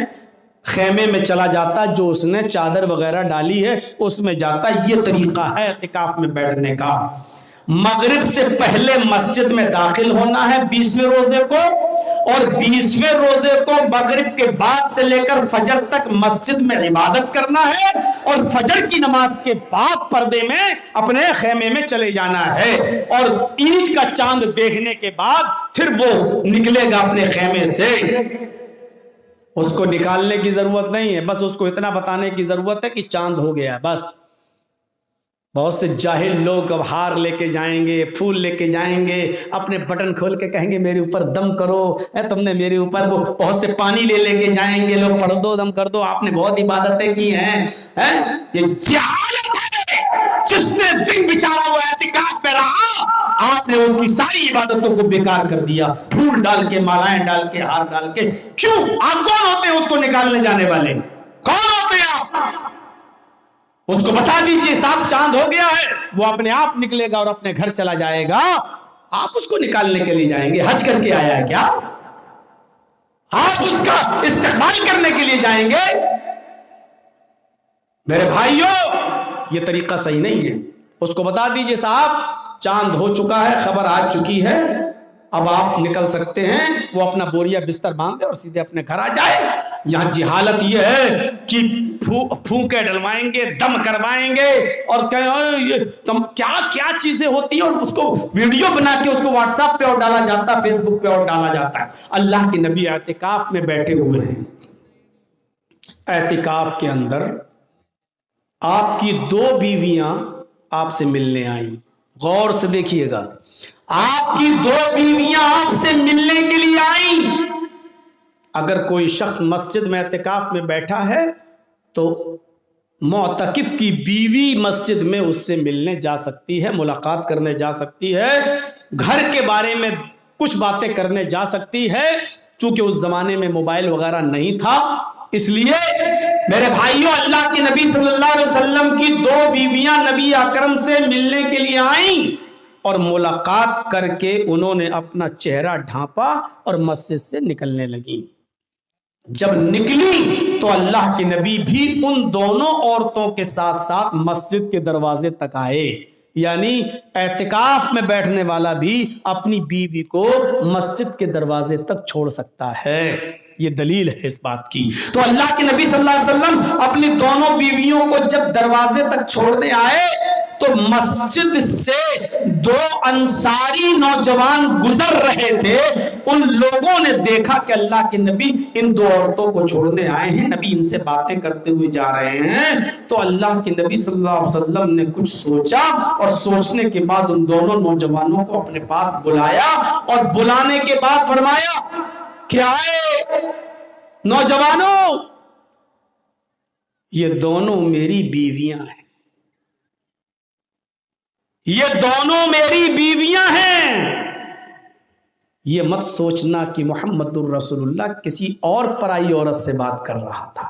خیمے میں چلا جاتا، جو اس نے چادر وغیرہ ڈالی ہے اس میں جاتا۔ یہ طریقہ ہے اعتکاف میں بیٹھنے کا۔ مغرب سے پہلے مسجد میں داخل ہونا ہے 20ویں روزے کو، اور 20ویں روزے کو مغرب کے بعد سے لے کر فجر تک مسجد میں عبادت کرنا ہے، اور فجر کی نماز کے بعد پردے میں اپنے خیمے میں چلے جانا ہے، اور عید کا چاند دیکھنے کے بعد پھر وہ نکلے گا اپنے خیمے سے۔ اس کو نکالنے کی ضرورت نہیں ہے، بس اس کو اتنا بتانے کی ضرورت ہے کہ چاند ہو گیا، بس۔ بہت سے جاہل لوگ اب ہار لے کے جائیں گے، پھول لے کے جائیں گے، اپنے بٹن کھول کے کہیں گے میرے اوپر دم کرو، تم نے میرے اوپر، وہ بہت سے پانی لے کے جائیں گے، لوگ پڑھ دو، دم کر دو، آپ نے بہت عبادتیں کی ہیں۔ یہ جہالت ہے، جس نے دن بیچارہ وہ اعتکاف میں رہا، آپ نے اس کی ساری عبادتوں کو بیکار کر دیا، پھول ڈال کے، مالائیں ڈال کے، ہار ڈال کے۔ کیوں؟ آپ کون ہوتے ہیں اس کو نکالنے جانے والے؟ کون ہوتے ہیں آپ؟ اس کو بتا دیجئے صاحب چاند ہو گیا ہے، وہ اپنے آپ نکلے گا اور اپنے گھر چلا جائے گا۔ آپ اس کو نکالنے کے لیے جائیں گے؟ حج کر کے آیا ہے کیا؟ آپ اس کا استقبال کرنے کے لیے جائیں گے؟ میرے بھائیوں، یہ طریقہ صحیح نہیں ہے۔ اس کو بتا دیجئے صاحب چاند ہو چکا ہے، خبر آ چکی ہے، اب آپ نکل سکتے ہیں۔ وہ اپنا بوریا بستر باندھے اور سیدھے اپنے گھر آ جائے۔ یہاں جہالت یہ ہے کہ پھونکے ڈلوائیں گے، دم کروائیں گے، اور کیا چیزیں ہوتی ہیں، اور اس کو ویڈیو بنا کے اس کو واٹس ایپ پہ اور ڈالا جاتا ہے، فیس بک پہ اور ڈالا جاتا ہے۔ اللہ کے نبی اعتکاف میں بیٹھے ہوئے ہیں، اعتکاف کے اندر آپ کی 2 بیویاں آپ سے ملنے آئیں۔ غور سے دیکھیے گا، آپ کی 2 بیویاں آپ سے ملنے کے لیے آئیں۔ اگر کوئی شخص مسجد میں اعتکاف میں بیٹھا ہے تو معتکف کی بیوی مسجد میں اس سے ملنے جا سکتی ہے، ملاقات کرنے جا سکتی ہے، گھر کے بارے میں کچھ باتیں کرنے جا سکتی ہے۔ چونکہ اس زمانے میں موبائل وغیرہ نہیں تھا، اس لیے میرے بھائیوں اللہ کے نبی صلی اللہ علیہ وسلم کی 2 بیویاں نبی اکرم سے ملنے کے لیے آئیں اور ملاقات کر کے انہوں نے اپنا چہرہ ڈھانپا اور مسجد سے نکلنے لگیں۔ جب نکلی تو اللہ کے نبی بھی ان دونوں عورتوں کے ساتھ ساتھ مسجد کے دروازے تک آئے، یعنی اعتکاف میں بیٹھنے والا بھی اپنی بیوی کو مسجد کے دروازے تک چھوڑ سکتا ہے۔ یہ دلیل ہے اس بات کی۔ تو اللہ کے نبی صلی اللہ علیہ وسلم اپنی دونوں بیویوں کو جب دروازے تک چھوڑنے آئے تو مسجد سے 2 انصاری نوجوان گزر رہے تھے۔ ان لوگوں نے دیکھا کہ اللہ کے نبی ان 2 عورتوں کو چھوڑنے آئے ہیں، نبی ان سے باتیں کرتے ہوئے جا رہے ہیں۔ تو اللہ کے نبی صلی اللہ علیہ وسلم نے کچھ سوچا اور سوچنے کے بعد ان دونوں نوجوانوں کو اپنے پاس بلایا اور بلانے کے بعد فرمایا کہ آئے نوجوانوں، یہ دونوں میری بیویاں ہیں، یہ دونوں میری بیویاں ہیں۔ یہ مت سوچنا کہ محمد الرسول اللہ کسی اور پرائی عورت سے بات کر رہا تھا۔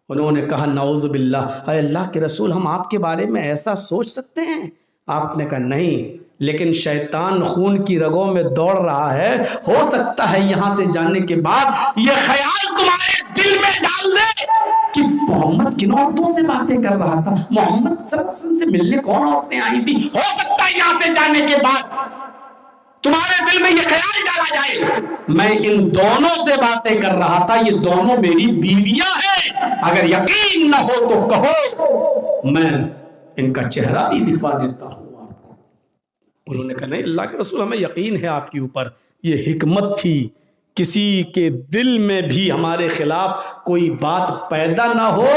انہوں نے کہا نعوذ باللہ، اے اللہ کے رسول ہم آپ کے بارے میں ایسا سوچ سکتے ہیں؟ آپ نے کہا نہیں، لیکن شیطان خون کی رگوں میں دوڑ رہا ہے، ہو سکتا ہے یہاں سے جانے کے بعد یہ خیال تمہارے دل میں ڈال دے کہ محمد کن عورتوں سے باتیں کر رہا تھا، محمد صلی اللہ علیہ وسلم سے ملنے کون عورتیں آئی تھی۔ ہو سکتا ہے یہاں سے جانے کے بعد تمہارے دل میں یہ خیال ڈالا جائے میں ان دونوں سے باتیں کر رہا تھا، یہ دونوں میری بیویاں ہیں، اگر یقین نہ ہو تو کہو میں ان کا چہرہ بھی دکھا دیتا ہوں آپ کو۔ انہوں نے کہا نہیں اللہ کے رسول ہمیں یقین ہے آپ کے اوپر۔ یہ حکمت تھی کسی کے دل میں بھی ہمارے خلاف کوئی بات پیدا نہ ہو،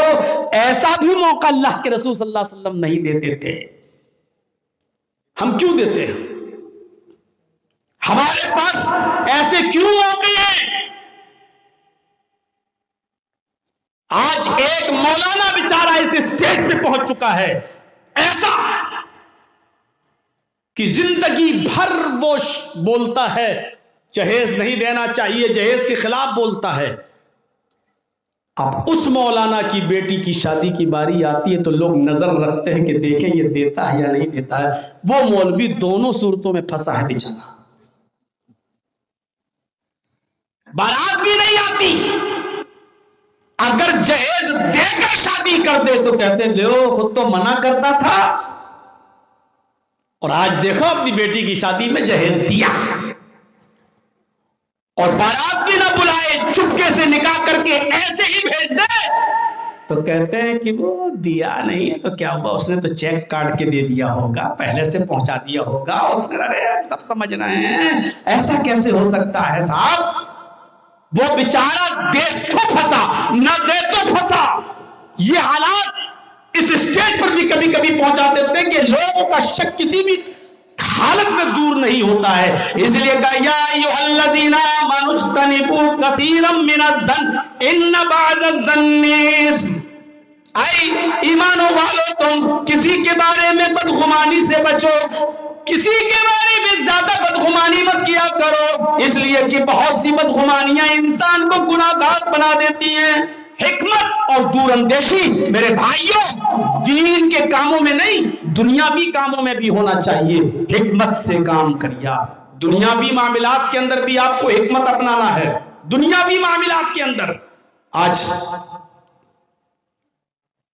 ایسا بھی موقع اللہ کے رسول صلی اللہ علیہ وسلم نہیں دیتے تھے۔ ہم کیوں دیتے ہیں؟ ہمارے پاس ایسے کیوں موقع ہیں؟ آج ایک مولانا بیچارہ اس اسٹیج پہ پہنچ چکا ہے ایسا کہ زندگی بھر وہ بولتا ہے جہیز نہیں دینا چاہیے، جہیز کے خلاف بولتا ہے۔ اب اس مولانا کی بیٹی کی شادی کی باری آتی ہے تو لوگ نظر رکھتے ہیں کہ دیکھیں یہ دیتا ہے یا نہیں دیتا ہے۔ وہ مولوی دونوں صورتوں میں پھنسا ہے بیچارہ، بارات بھی نہیں آتی، اگر جہیز دے کر شادی کر دے تو کہتے ہیں لو خود تو منع کرتا تھا، اور آج دیکھو اپنی بیٹی کی شادی میں جہیز دیا، اور بارات بھی نہ بلائے، چپکے سے نکاح کر کے ایسے ہی بھیج دے تو کہتے ہیں کہ وہ دیا نہیں ہے تو کیا ہوا، اس نے تو چیک کاٹ کے دے دیا ہوگا، پہلے سے پہنچا دیا ہوگا، اس نے ارے سب سمجھ رہے ہیں۔ ایسا کیسے ہو سکتا ہے صاحب؟ وہ بیچارہ دے تو پھنسا نہ دے تو پھنسا۔ یہ حالات اس اسٹیج پر بھی کبھی کبھی پہنچا دیتے ہیں کہ لوگوں کا شک کسی بھی حالت میں دور نہیں ہوتا ہے۔ اس لیے کہا یا ایھا الذین آمنوا اجتنبوا کثیرا من الظن ان بعض الظن اثم۔ اے ایمانو والو تم کسی کے بارے میں بدگمانی سے بچو، کسی کے بارے میں زیادہ بدگمانی مت کیا کرو، اس لیے کہ بہت سی بدگمانیاں انسان کو گناہ گار بنا دیتی ہیں۔ حکمت اور دور اندیشی میرے بھائیوں دین کے کاموں میں نہیں دنیاوی کاموں میں بھی ہونا چاہیے۔ حکمت سے کام کریے، دنیاوی معاملات کے اندر بھی آپ کو حکمت اپنانا ہے۔ دنیاوی معاملات کے اندر آج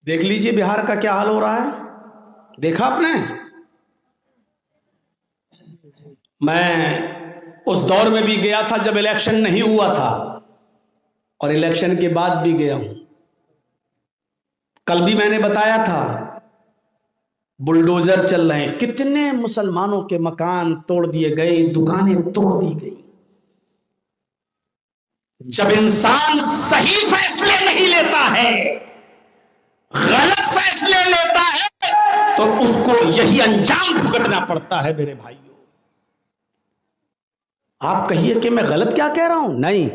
دیکھ لیجئے بہار کا کیا حال ہو رہا ہے، دیکھا آپ نے؟ میں اس دور میں بھی گیا تھا جب الیکشن نہیں ہوا تھا، اور الیکشن کے بعد بھی گیا ہوں۔ کل بھی میں نے بتایا تھا بلڈوزر چل رہے ہیں، کتنے مسلمانوں کے مکان توڑ دیے گئے، دکانیں توڑ دی گئی۔ جب انسان صحیح فیصلے نہیں لیتا ہے، غلط فیصلے لیتا ہے تو اس کو یہی انجام بھگتنا پڑتا ہے۔ میرے بھائیوں آپ کہیے کہ میں غلط کیا کہہ رہا ہوں، نہیں،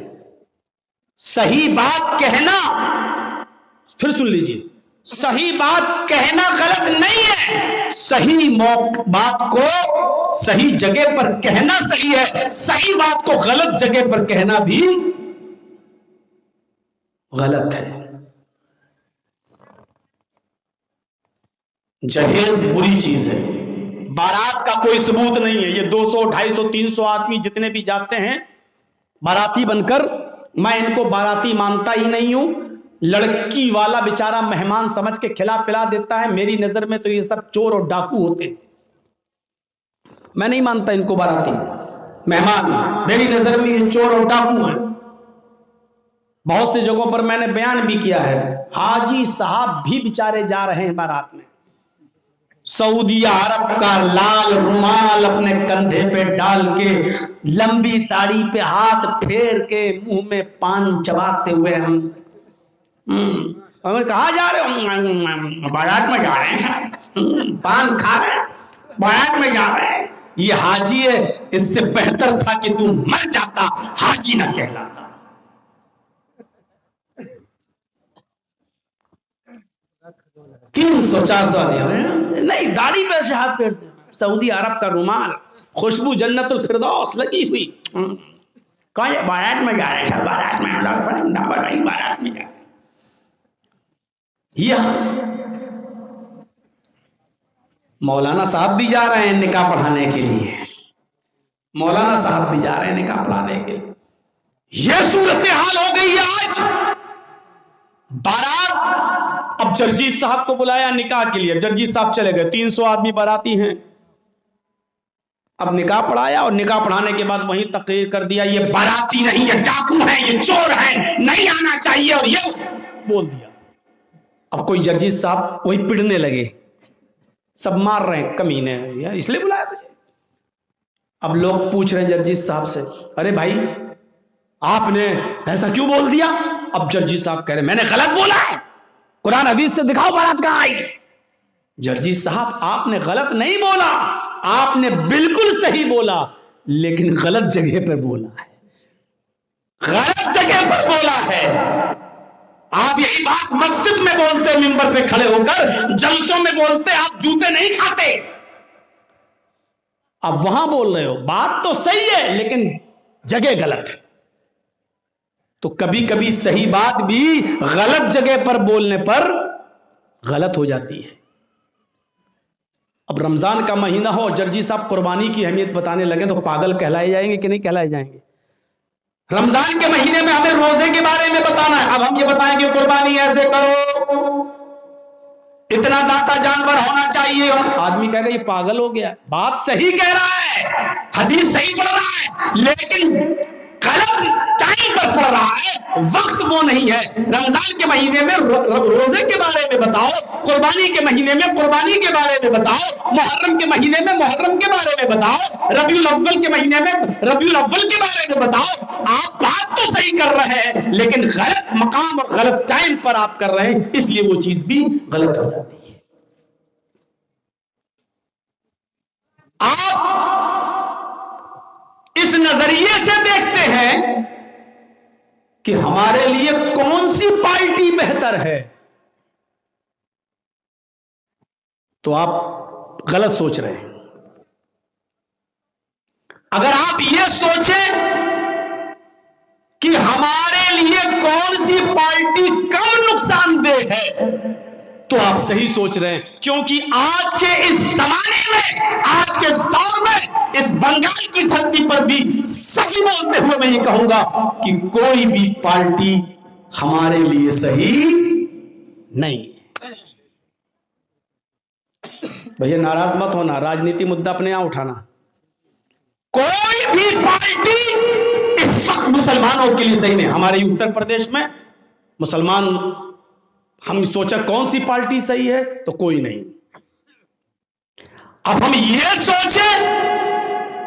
صحیح بات کہنا، پھر سن لیجئے، صحیح بات کہنا غلط نہیں ہے، صحیح بات کو صحیح جگہ پر کہنا صحیح ہے، صحیح بات کو غلط جگہ پر کہنا بھی غلط ہے۔ جہیز بری چیز ہے، بارات کا کوئی ثبوت نہیں ہے۔ یہ 200 250 300 آدمی جتنے بھی جاتے ہیں باراتی بن کر، میں ان کو باراتی مانتا ہی نہیں ہوں۔ لڑکی والا بیچارہ مہمان سمجھ کے کھلا پلا دیتا ہے، میری نظر میں تو یہ سب چور اور ڈاکو ہوتے ہیں، میں نہیں مانتا ان کو باراتی مہمان، میری نظر میں یہ چور اور ڈاکو ہیں۔ بہت سی جگہوں پر میں نے بیان بھی کیا ہے، حاجی صاحب بھی بیچارے جا رہے ہیں بارات میں، سعودی عرب کا لال رومال اپنے کندھے پہ ڈال کے، لمبی داڑھی پہ ہاتھ پھیر کے، منہ میں پان چباتے ہوئے ہمیں کہاں جا رہے ہو؟ بارات میں جا رہے ہیں، پان کھا رہے ہیں، بارات میں جا رہے ہیں۔ یہ حاجی ہے، اس سے بہتر تھا کہ تم مر جاتا، حاجی نہ کہلاتا۔ 300 400 آدمی نہیں، داڑھی پہ سے ہاتھ پھیرتے ہیں، سعودی عرب کا رومال، خوشبو جنت الفردوس لگی ہوئی، کون بارات میں جا رہے ہیں، بارات میں بارات میں جا رہے ہیں۔ مولانا صاحب بھی جا رہے ہیں نکاح پڑھانے کے لیے، مولانا صاحب بھی جا رہے ہیں نکاح پڑھانے کے لیے۔ یہ صورتحال ہو گئی ہے آج۔ بارات، اب جرجیت صاحب کو بلایا نکاح کے لیے، جرجیت صاحب چلے گئے، 300 آدمی باراتی ہیں، اب نکاح پڑھایا اور نکاح پڑھانے کے بعد وہیں تقریر کر دیا یہ باراتی نہیں، یہ ڈاکو ہیں، یہ چور ہیں، نہیں آنا چاہیے، اور یہ بول دیا۔ اب کوئی جرجیت صاحب وہی پڑھنے لگے، سب مار رہے ہیں، کمینے ہیں، اس لیے بلایا تجھے۔ اب لوگ پوچھ رہے ہیں جرجیت صاحب سے، ارے بھائی آپ نے ایسا کیوں بول دیا؟ اب جرجیت صاحب کہہ رہے میں نے غلط بولا ہے، قرآن حدیث سے دکھاؤ بارات کہاں آئی۔ جرجیت صاحب آپ نے غلط نہیں بولا، آپ نے بالکل صحیح بولا، لیکن غلط جگہ پر بولا ہے، غلط جگہ پر بولا ہے۔ آپ یہی بات مسجد میں بولتے، منبر پہ کھڑے ہو کر، جلسوں میں بولتے، آپ جوتے نہیں کھاتے، اب وہاں بول رہے ہو، بات تو صحیح ہے لیکن جگہ غلط ہے۔ تو کبھی کبھی صحیح بات بھی غلط جگہ پر بولنے پر غلط ہو جاتی ہے۔ اب رمضان کا مہینہ ہو، جرجی صاحب قربانی کی اہمیت بتانے لگے تو پاگل کہلائے جائیں گے کہ نہیں کہلائے جائیں گے؟ رمضان کے مہینے میں ہمیں روزے کے بارے میں بتانا ہے، اب ہم یہ بتائیں کہ قربانی ایسے کرو، اتنا داتا جانور ہونا چاہیے، آدمی کہے گا یہ پاگل ہو گیا۔ بات صحیح کہہ رہا ہے، حدیث صحیح پڑھ رہا ہے، لیکن غلط ٹائم پر پڑھ رہا ہے، وقت وہ نہیں ہے۔ رمضان کے مہینے میں روزے کے بارے میں بتاؤ، قربانی کے مہینے میں قربانی کے بارے میں بتاؤ، محرم کے مہینے میں محرم کے بارے میں بتاؤ، ربیع الاول کے مہینے میں ربیع الاول کے بارے میں بتاؤ۔ آپ بات تو صحیح کر رہے ہیں لیکن غلط مقام اور غلط ٹائم پر آپ کر رہے ہیں، اس لیے وہ چیز بھی غلط ہو جاتی ہے۔ آپ اس نظریے سے دیکھتے ہیں کہ ہمارے لیے کون سی پارٹی بہتر ہے، تو آپ غلط سوچ رہے ہیں۔ اگر آپ یہ سوچیں کہ ہمارے لیے کون سی پارٹی کم نقصان دہ ہے تو آپ صحیح سوچ رہے ہیں، کیونکہ آج کے اس زمانے میں، آج کے اس دور میں، اس بنگال کی دھرتی پر بھی صحیح بولتے ہوئے میں یہ کہوں گا کہ کوئی بھی پارٹی ہمارے لیے صحیح نہیں۔ بھیا ناراض مت ہونا، راجنیتی مدعا اپنے یہاں اٹھانا، کوئی بھی پارٹی اس وقت مسلمانوں کے لیے صحیح نہیں۔ ہمارے اتر پردیش میں مسلمان، ہم سوچا کون سی پارٹی صحیح ہے تو کوئی نہیں۔ اب ہم یہ سوچیں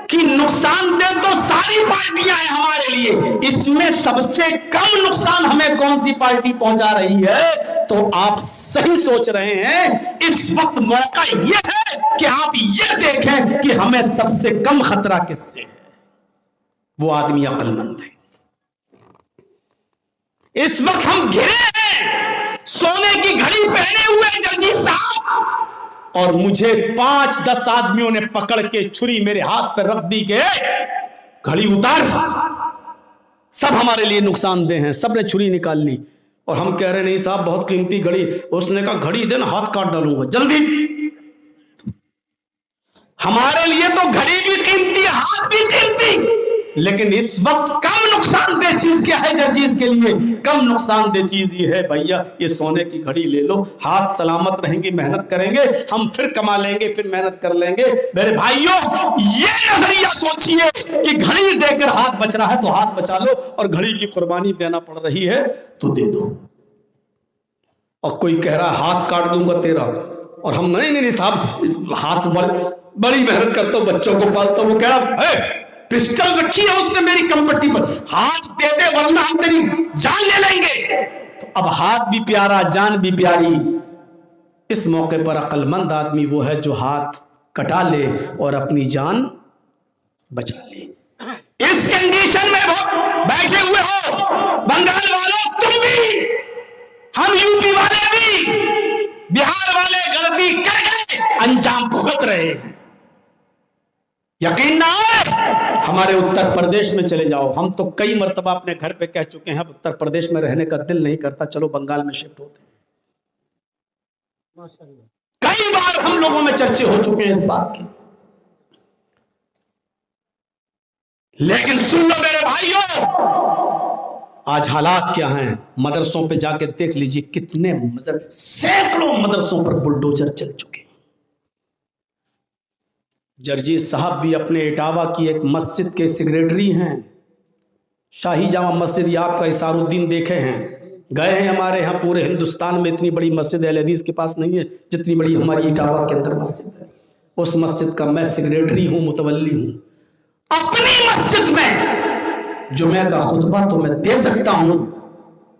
کہ نقصان دہ تو ساری پارٹیاں ہیں ہمارے لیے، اس میں سب سے کم نقصان ہمیں کون سی پارٹی پہنچا رہی ہے، تو آپ صحیح سوچ رہے ہیں۔ اس وقت موقع یہ ہے کہ آپ یہ دیکھیں کہ ہمیں سب سے کم خطرہ کس سے ہے، وہ آدمی عقل مند ہے۔ اس وقت ہم گھرے ہیں، سونے سونے کی گھڑی پہنے ہوئے جرجیت صاحب، اور مجھے 5-10 آدمیوں نے پکڑ کے چھری میرے ہاتھ پہ رکھ دی کہ گھڑی اتار، سب ہمارے لیے نقصان دہ ہیں، سب نے چھری نکال لی، اور ہم کہہ رہے نہیں صاحب بہت قیمتی گھڑی، اس نے کہا گھڑی دے نا ہاتھ کاٹ ڈالوں گا جلدی۔ ہمارے لیے تو گھڑی بھی قیمتی، ہاتھ بھی قیمتی، لیکن اس وقت کم نقصان دہ چیز کیا ہے جرجیت کے لیے؟ کم نقصان دہ چیز یہ ہے بھیا یہ سونے کی گھڑی لے لو، ہاتھ سلامت رہیں گے، محنت کریں گے ہم، پھر کما لیں گے، پھر محنت کر لیں گے۔ میرے بھائیوں یہ نظریہ سوچئے کہ گھڑی دے کر ہاتھ بچ رہا ہے تو ہاتھ بچا لو، اور گھڑی کی قربانی دینا پڑ رہی ہے تو دے دو۔ اور کوئی کہہ رہا ہاتھ کاٹ دوں گا تیرا، اور ہم نہیں صاحب ہاتھ سے بڑی محنت کرتا ہوں، بچوں کو پالتا ہوں، وہ کہہ رہا ہے پسٹل رکھی ہے اس نے میری کمپٹی پر، ہاتھ دے دے ورنہ ہم تیری جان لے لیں گے۔ تو اب ہاتھ بھی پیارا جان بھی پیاری۔ اس موقع پر عقل مند آدمی وہ ہے جو ہاتھ کٹا لے اور اپنی جان بچا لے۔ اس کنڈیشن میں بیٹھے ہوئے ہو بنگال والوں، تم بھی، ہم یو پی والے بھی، بہار والے غلطی کر گئے، انجام بھگت رہے۔ یقین نہ آئے ہمارے اتر پردیش میں چلے جاؤ، ہم تو کئی مرتبہ اپنے گھر پہ کہہ چکے ہیں اب اتر پردیش میں رہنے کا دل نہیں کرتا، چلو بنگال میں شفٹ ہوتے ہیں۔ کئی بار ہم لوگوں میں چرچے ہو چکے ہیں اس بات کی، لیکن سن لو میرے بھائیوں، آج حالات کیا ہیں؟ مدرسوں پہ جا کے دیکھ لیجئے کتنے سینکڑوں مدرسوں پر بلڈوزر چل چکے ہیں۔ جرجیت صاحب بھی اپنے اٹاوا کی ایک مسجد کے سیکریٹری ہیں، شاہی جامع مسجد، یہ آپ کا اسار الدین دیکھے ہیں، گئے ہیں ہمارے ہاں، پورے ہندوستان میں اتنی بڑی مسجد اہل حدیث کے پاس نہیں ہے جتنی بڑی ہماری اٹاوا کے اندر مسجد ہے، اس مسجد کا میں سیکریٹری ہوں، متولی ہوں۔ اپنی مسجد میں جمعہ کا خطبہ تو میں دے سکتا ہوں،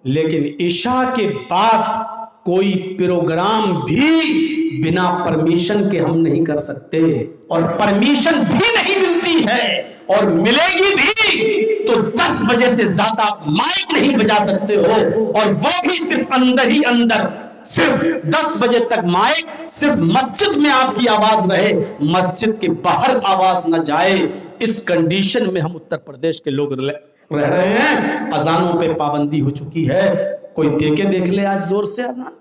لیکن عشاء کے بعد کوئی پروگرام بھی بنا پرمیشن کے ہم نہیں کر سکتے، اور پرمیشن بھی نہیں ملتی ہے، اور ملے گی بھی تو 10 بجے سے زیادہ مائک نہیں بجا سکتے ہو، اور وہ بھی صرف اندر ہی اندر، صرف 10 بجے تک مائک صرف مسجد میں آپ کی آواز رہے، مسجد کے باہر آواز نہ جائے۔ اس کنڈیشن میں ہم اتر پردیش کے لوگ رہ رہے ہیں، اذانوں پہ پابندی ہو چکی ہے، کوئی دے کے دیکھ لے آج زور سے اذان۔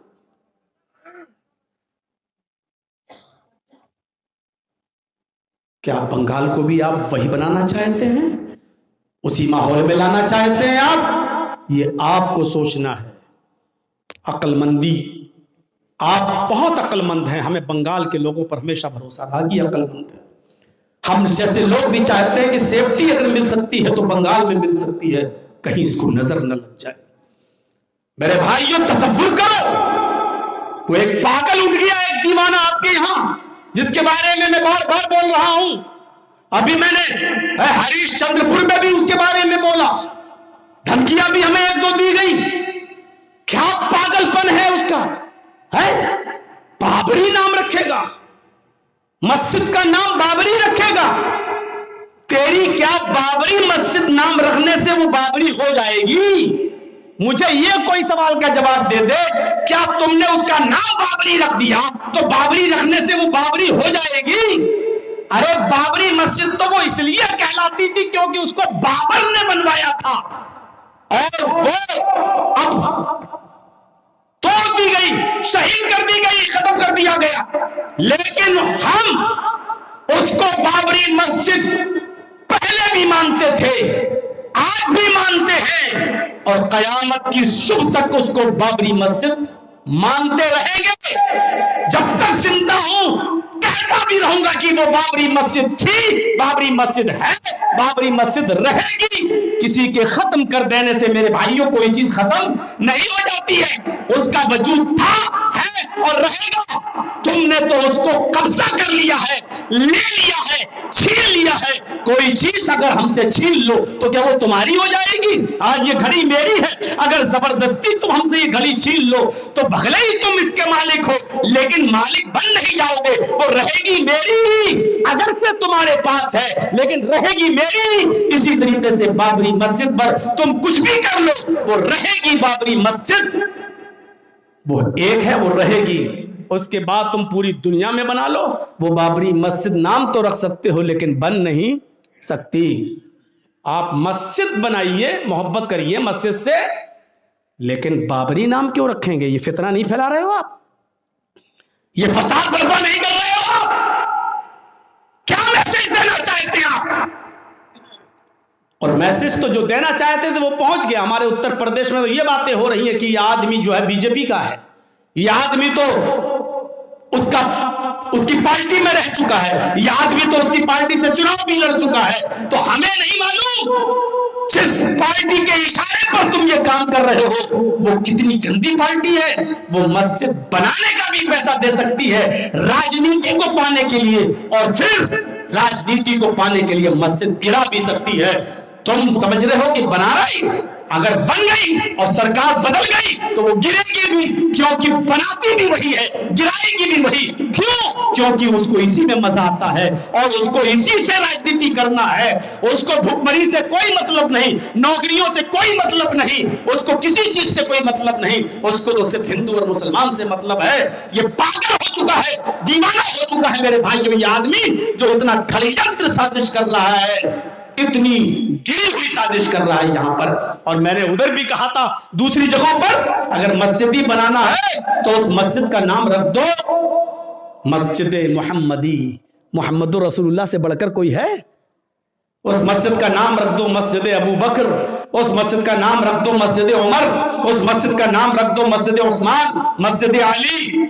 کیا بنگال کو بھی آپ وہی بنانا چاہتے ہیں؟ اسی ماحول میں لانا چاہتے ہیں آپ؟ یہ آپ کو سوچنا ہے۔ عقل مندی، آپ بہت عقل مند ہیں، ہمیں بنگال کے لوگوں پر ہمیشہ بھروسہ رہا کہ عقل مند ہے۔ ہم جیسے لوگ بھی چاہتے ہیں کہ سیفٹی اگر مل سکتی ہے تو بنگال میں مل سکتی ہے، کہیں اس کو نظر نہ لگ جائے۔ میرے بھائیوں تصور کرو، وہ ایک پاگل اٹھ گیا، ایک دیوانہ آپ کے یہاں، جس کے بارے میں بار بار بول رہا ہوں، ابھی میں نے ہریش چندر پور میں بھی اس کے بارے میں بولا، دھمکیاں بھی ہمیں 1-2 دی گئی۔ کیا پاگل پن ہے اس کا؟ بابری نام رکھے گا، مسجد کا نام بابری رکھے گا؟ تیری کیا بابری مسجد نام رکھنے سے وہ بابری ہو جائے گی؟ مجھے یہ کوئی سوال کا جواب دے دے، کیا تم نے اس کا نام بابری رکھ دیا تو بابری رکھنے سے وہ بابری ہو جائے گی؟ ارے بابری مسجد تو وہ اس لیے کہلاتی تھی کیونکہ اس کو بابر نے بنوایا تھا، اور وہ اب توڑ دی گئی، شہید کر دی گئی، ختم کر دیا گیا، لیکن ہم اس کو بابری مسجد پہلے بھی مانتے تھے، آج بھی مانتے ہیں، اور قیامت کی صبح تک اس کو بابری مسجد مانتے رہیں گے۔ جب تک زندہ ہوں کہتا بھی رہوں گا کہ وہ بابری مسجد تھی، بابری مسجد ہے، بابری مسجد رہے گی۔ کسی کے ختم کر دینے سے میرے بھائیوں کوئی چیز ختم نہیں ہو جاتی ہے، اس کا وجود تھا، ہے اور رہے گا۔ تم نے تو اس کو قبضہ کر لیا ہے، لے لیا ہے، چھین لیا ہے۔ کوئی چیز اگر ہم سے چھین لو تو کیا وہ تمہاری ہو جائے گی؟ آج یہ گھڑی میری ہے، اگر زبردستی تم ہم سے یہ گھڑی چھین لو تو بھلے ہی تم اس کے مالک ہو، لیکن مالک بن نہیں جاؤ گے، وہ رہے گی میری، اگر سے تمہارے پاس ہے لیکن رہے گی میری۔ اسی طریقے سے بابری مسجد پر تم کچھ بھی کر لو، وہ رہے گی بابری مسجد وہ ایک ہے، وہ رہے گی. اس کے بعد تم پوری دنیا میں بنا لو. وہ بابری مسجد نام تو رکھ سکتے ہو لیکن بن نہیں سکتی. آپ مسجد بنائیے، محبت کریے مسجد سے، لیکن بابری نام کیوں رکھیں گے؟ یہ فتنہ نہیں پھیلا رہے ہو آپ؟ یہ فساد برپا نہیں کر رہے ہو آپ؟ کیا میسج دینا چاہتے ہیں آپ؟ اور میسج تو جو دینا چاہتے تھے وہ پہنچ گیا. ہمارے اتر پردیش میں تو یہ باتیں ہو رہی ہیں کہ یہ آدمی جو ہے بی جے پی کا ہے، یہ آدمی تو اس کی پارٹی میں رہ چکا ہے، یہ آدمی تو اس کی پارٹی سے چناؤ بھی لڑ چکا ہے. تو ہمیں نہیں معلوم جس پارٹی کے اشارے پر تم یہ کام کر رہے ہو وہ کتنی گندی پارٹی ہے. وہ مسجد بنانے کا بھی پیسہ دے سکتی ہے راجنیتی کو پانے کے لیے، اور پھر راجنیتی کو پانے کے لیے مسجد گرا بھی سکتی ہے. تم سمجھ رہے ہو کہ بنا رہی اگر بن گئی اور سرکار بدل گئی تو وہ گرے گی بھی، کیونکہ بناتی بھی وہی ہے، گرائے گی بھی وہی. کیوں؟ کیونکہ اس کو اسی میں مزہ آتا ہے اور اس کو اسی سے راجنیتی کرنا ہے. اس کو بھوکمری سے کوئی مطلب نہیں، نوکریوں سے کوئی مطلب نہیں، اس کو کسی چیز سے کوئی مطلب نہیں. اس کو تو صرف ہندو اور مسلمان سے مطلب ہے. یہ پاگل ہو چکا ہے، دیوانہ ہو چکا ہے میرے بھائیوں. یہ آدمی جو اتنا کھلیجن سے سازش کر رہا ہے، اتنی گری ہوئی سازش کر رہا ہے یہاں پر. اور میں نے ادھر بھی کہا تھا دوسری جگہوں پر اگر مسجد ہی بنانا ہے تو اس مسجد کا نام رکھ دو مسجد محمدی. محمد رسول اللہ سے بڑھ کر کوئی ہے؟ اس مسجد کا نام رکھ دو مسجد ابو بکر، اس مسجد کا نام رکھ دو مسجد عمر، اس مسجد کا نام رکھ دو مسجد عثمان، مسجد علی.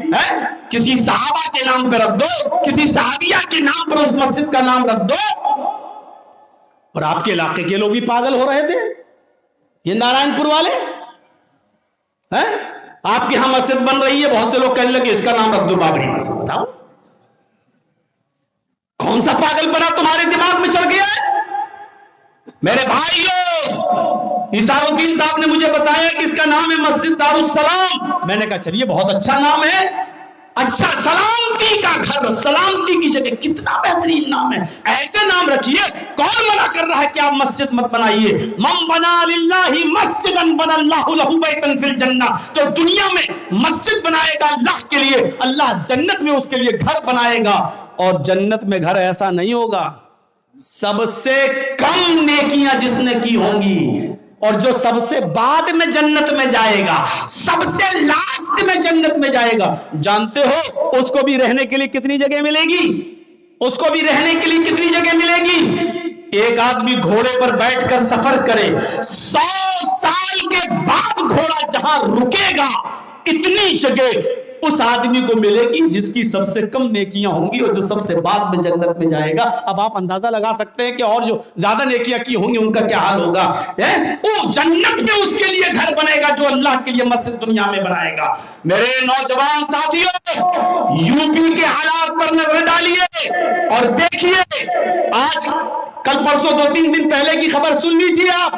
کسی صحابہ کے نام پر رکھ دو، کسی صحابیہ کے نام پر اس مسجد کا نام رکھ دو. اور آپ کے علاقے کے لوگ بھی پاگل ہو رہے تھے، یہ نارائن پور والے ہیں. آپ کے ہاں مسجد بن رہی ہے، بہت سے لوگ کہنے لگے اس کا نام رکھ دو بابری مسجد. بتاؤ کون سا پاگل بنا تمہارے دماغ میں چڑھ گیا ہے؟ میرے بھائیو، نثار الدین صاحب نے مجھے بتایا کہ اس کا نام ہے مسجد دارالسلام. میں نے کہا چلیے بہت اچھا نام ہے. اچھا، سلامتی کا گھر، سلامتی کی جگہ، کتنا بہترین نام ہے. ایسے نام رکھیے. کون منع کر رہا ہے کہ آپ مسجد مت بنائیے؟ من بنا للہ مسجدا بنى اللہ لہ بیتا فی الجنہ. جو دنیا میں مسجد بنائے گا اللہ کے لیے، اللہ جنت میں اس کے لیے گھر بنائے گا. اور جنت میں گھر ایسا نہیں ہوگا، سب سے کم نیکیاں جس نے کی ہوں گی اور جو سب سے بعد میں جنت میں جائے گا، سب سے لاسٹ میں جنت میں جائے گا، جانتے ہو اس کو بھی رہنے کے لیے کتنی جگہ ملے گی؟ اس کو بھی رہنے کے لیے کتنی جگہ ملے گی؟ ایک آدمی گھوڑے پر بیٹھ کر سفر کرے، 100 سال کے بعد گھوڑا جہاں رکے گا اتنی جگہ اس آدمی کو ملے گی جس کی سب سے کم نیکیاں ہوں گی اور جو سب سے بعد میں جنت میں جائے گا. اب آپ اندازہ لگا سکتے ہیں کہ اور جو زیادہ نیکیاں کی ہوں گی ان کا کیا حال ہوگا. وہ جنت میں اس کے لیے گھر بنے گا جو اللہ کے لیے مسجد دنیا میں بنائے گا. میرے نوجوان ساتھیوں، یو پی کے حالات پر نظر ڈالیے اور دیکھیے. آج کل پرسوں 2-3 دن پہلے کی خبر سن لیجیے آپ.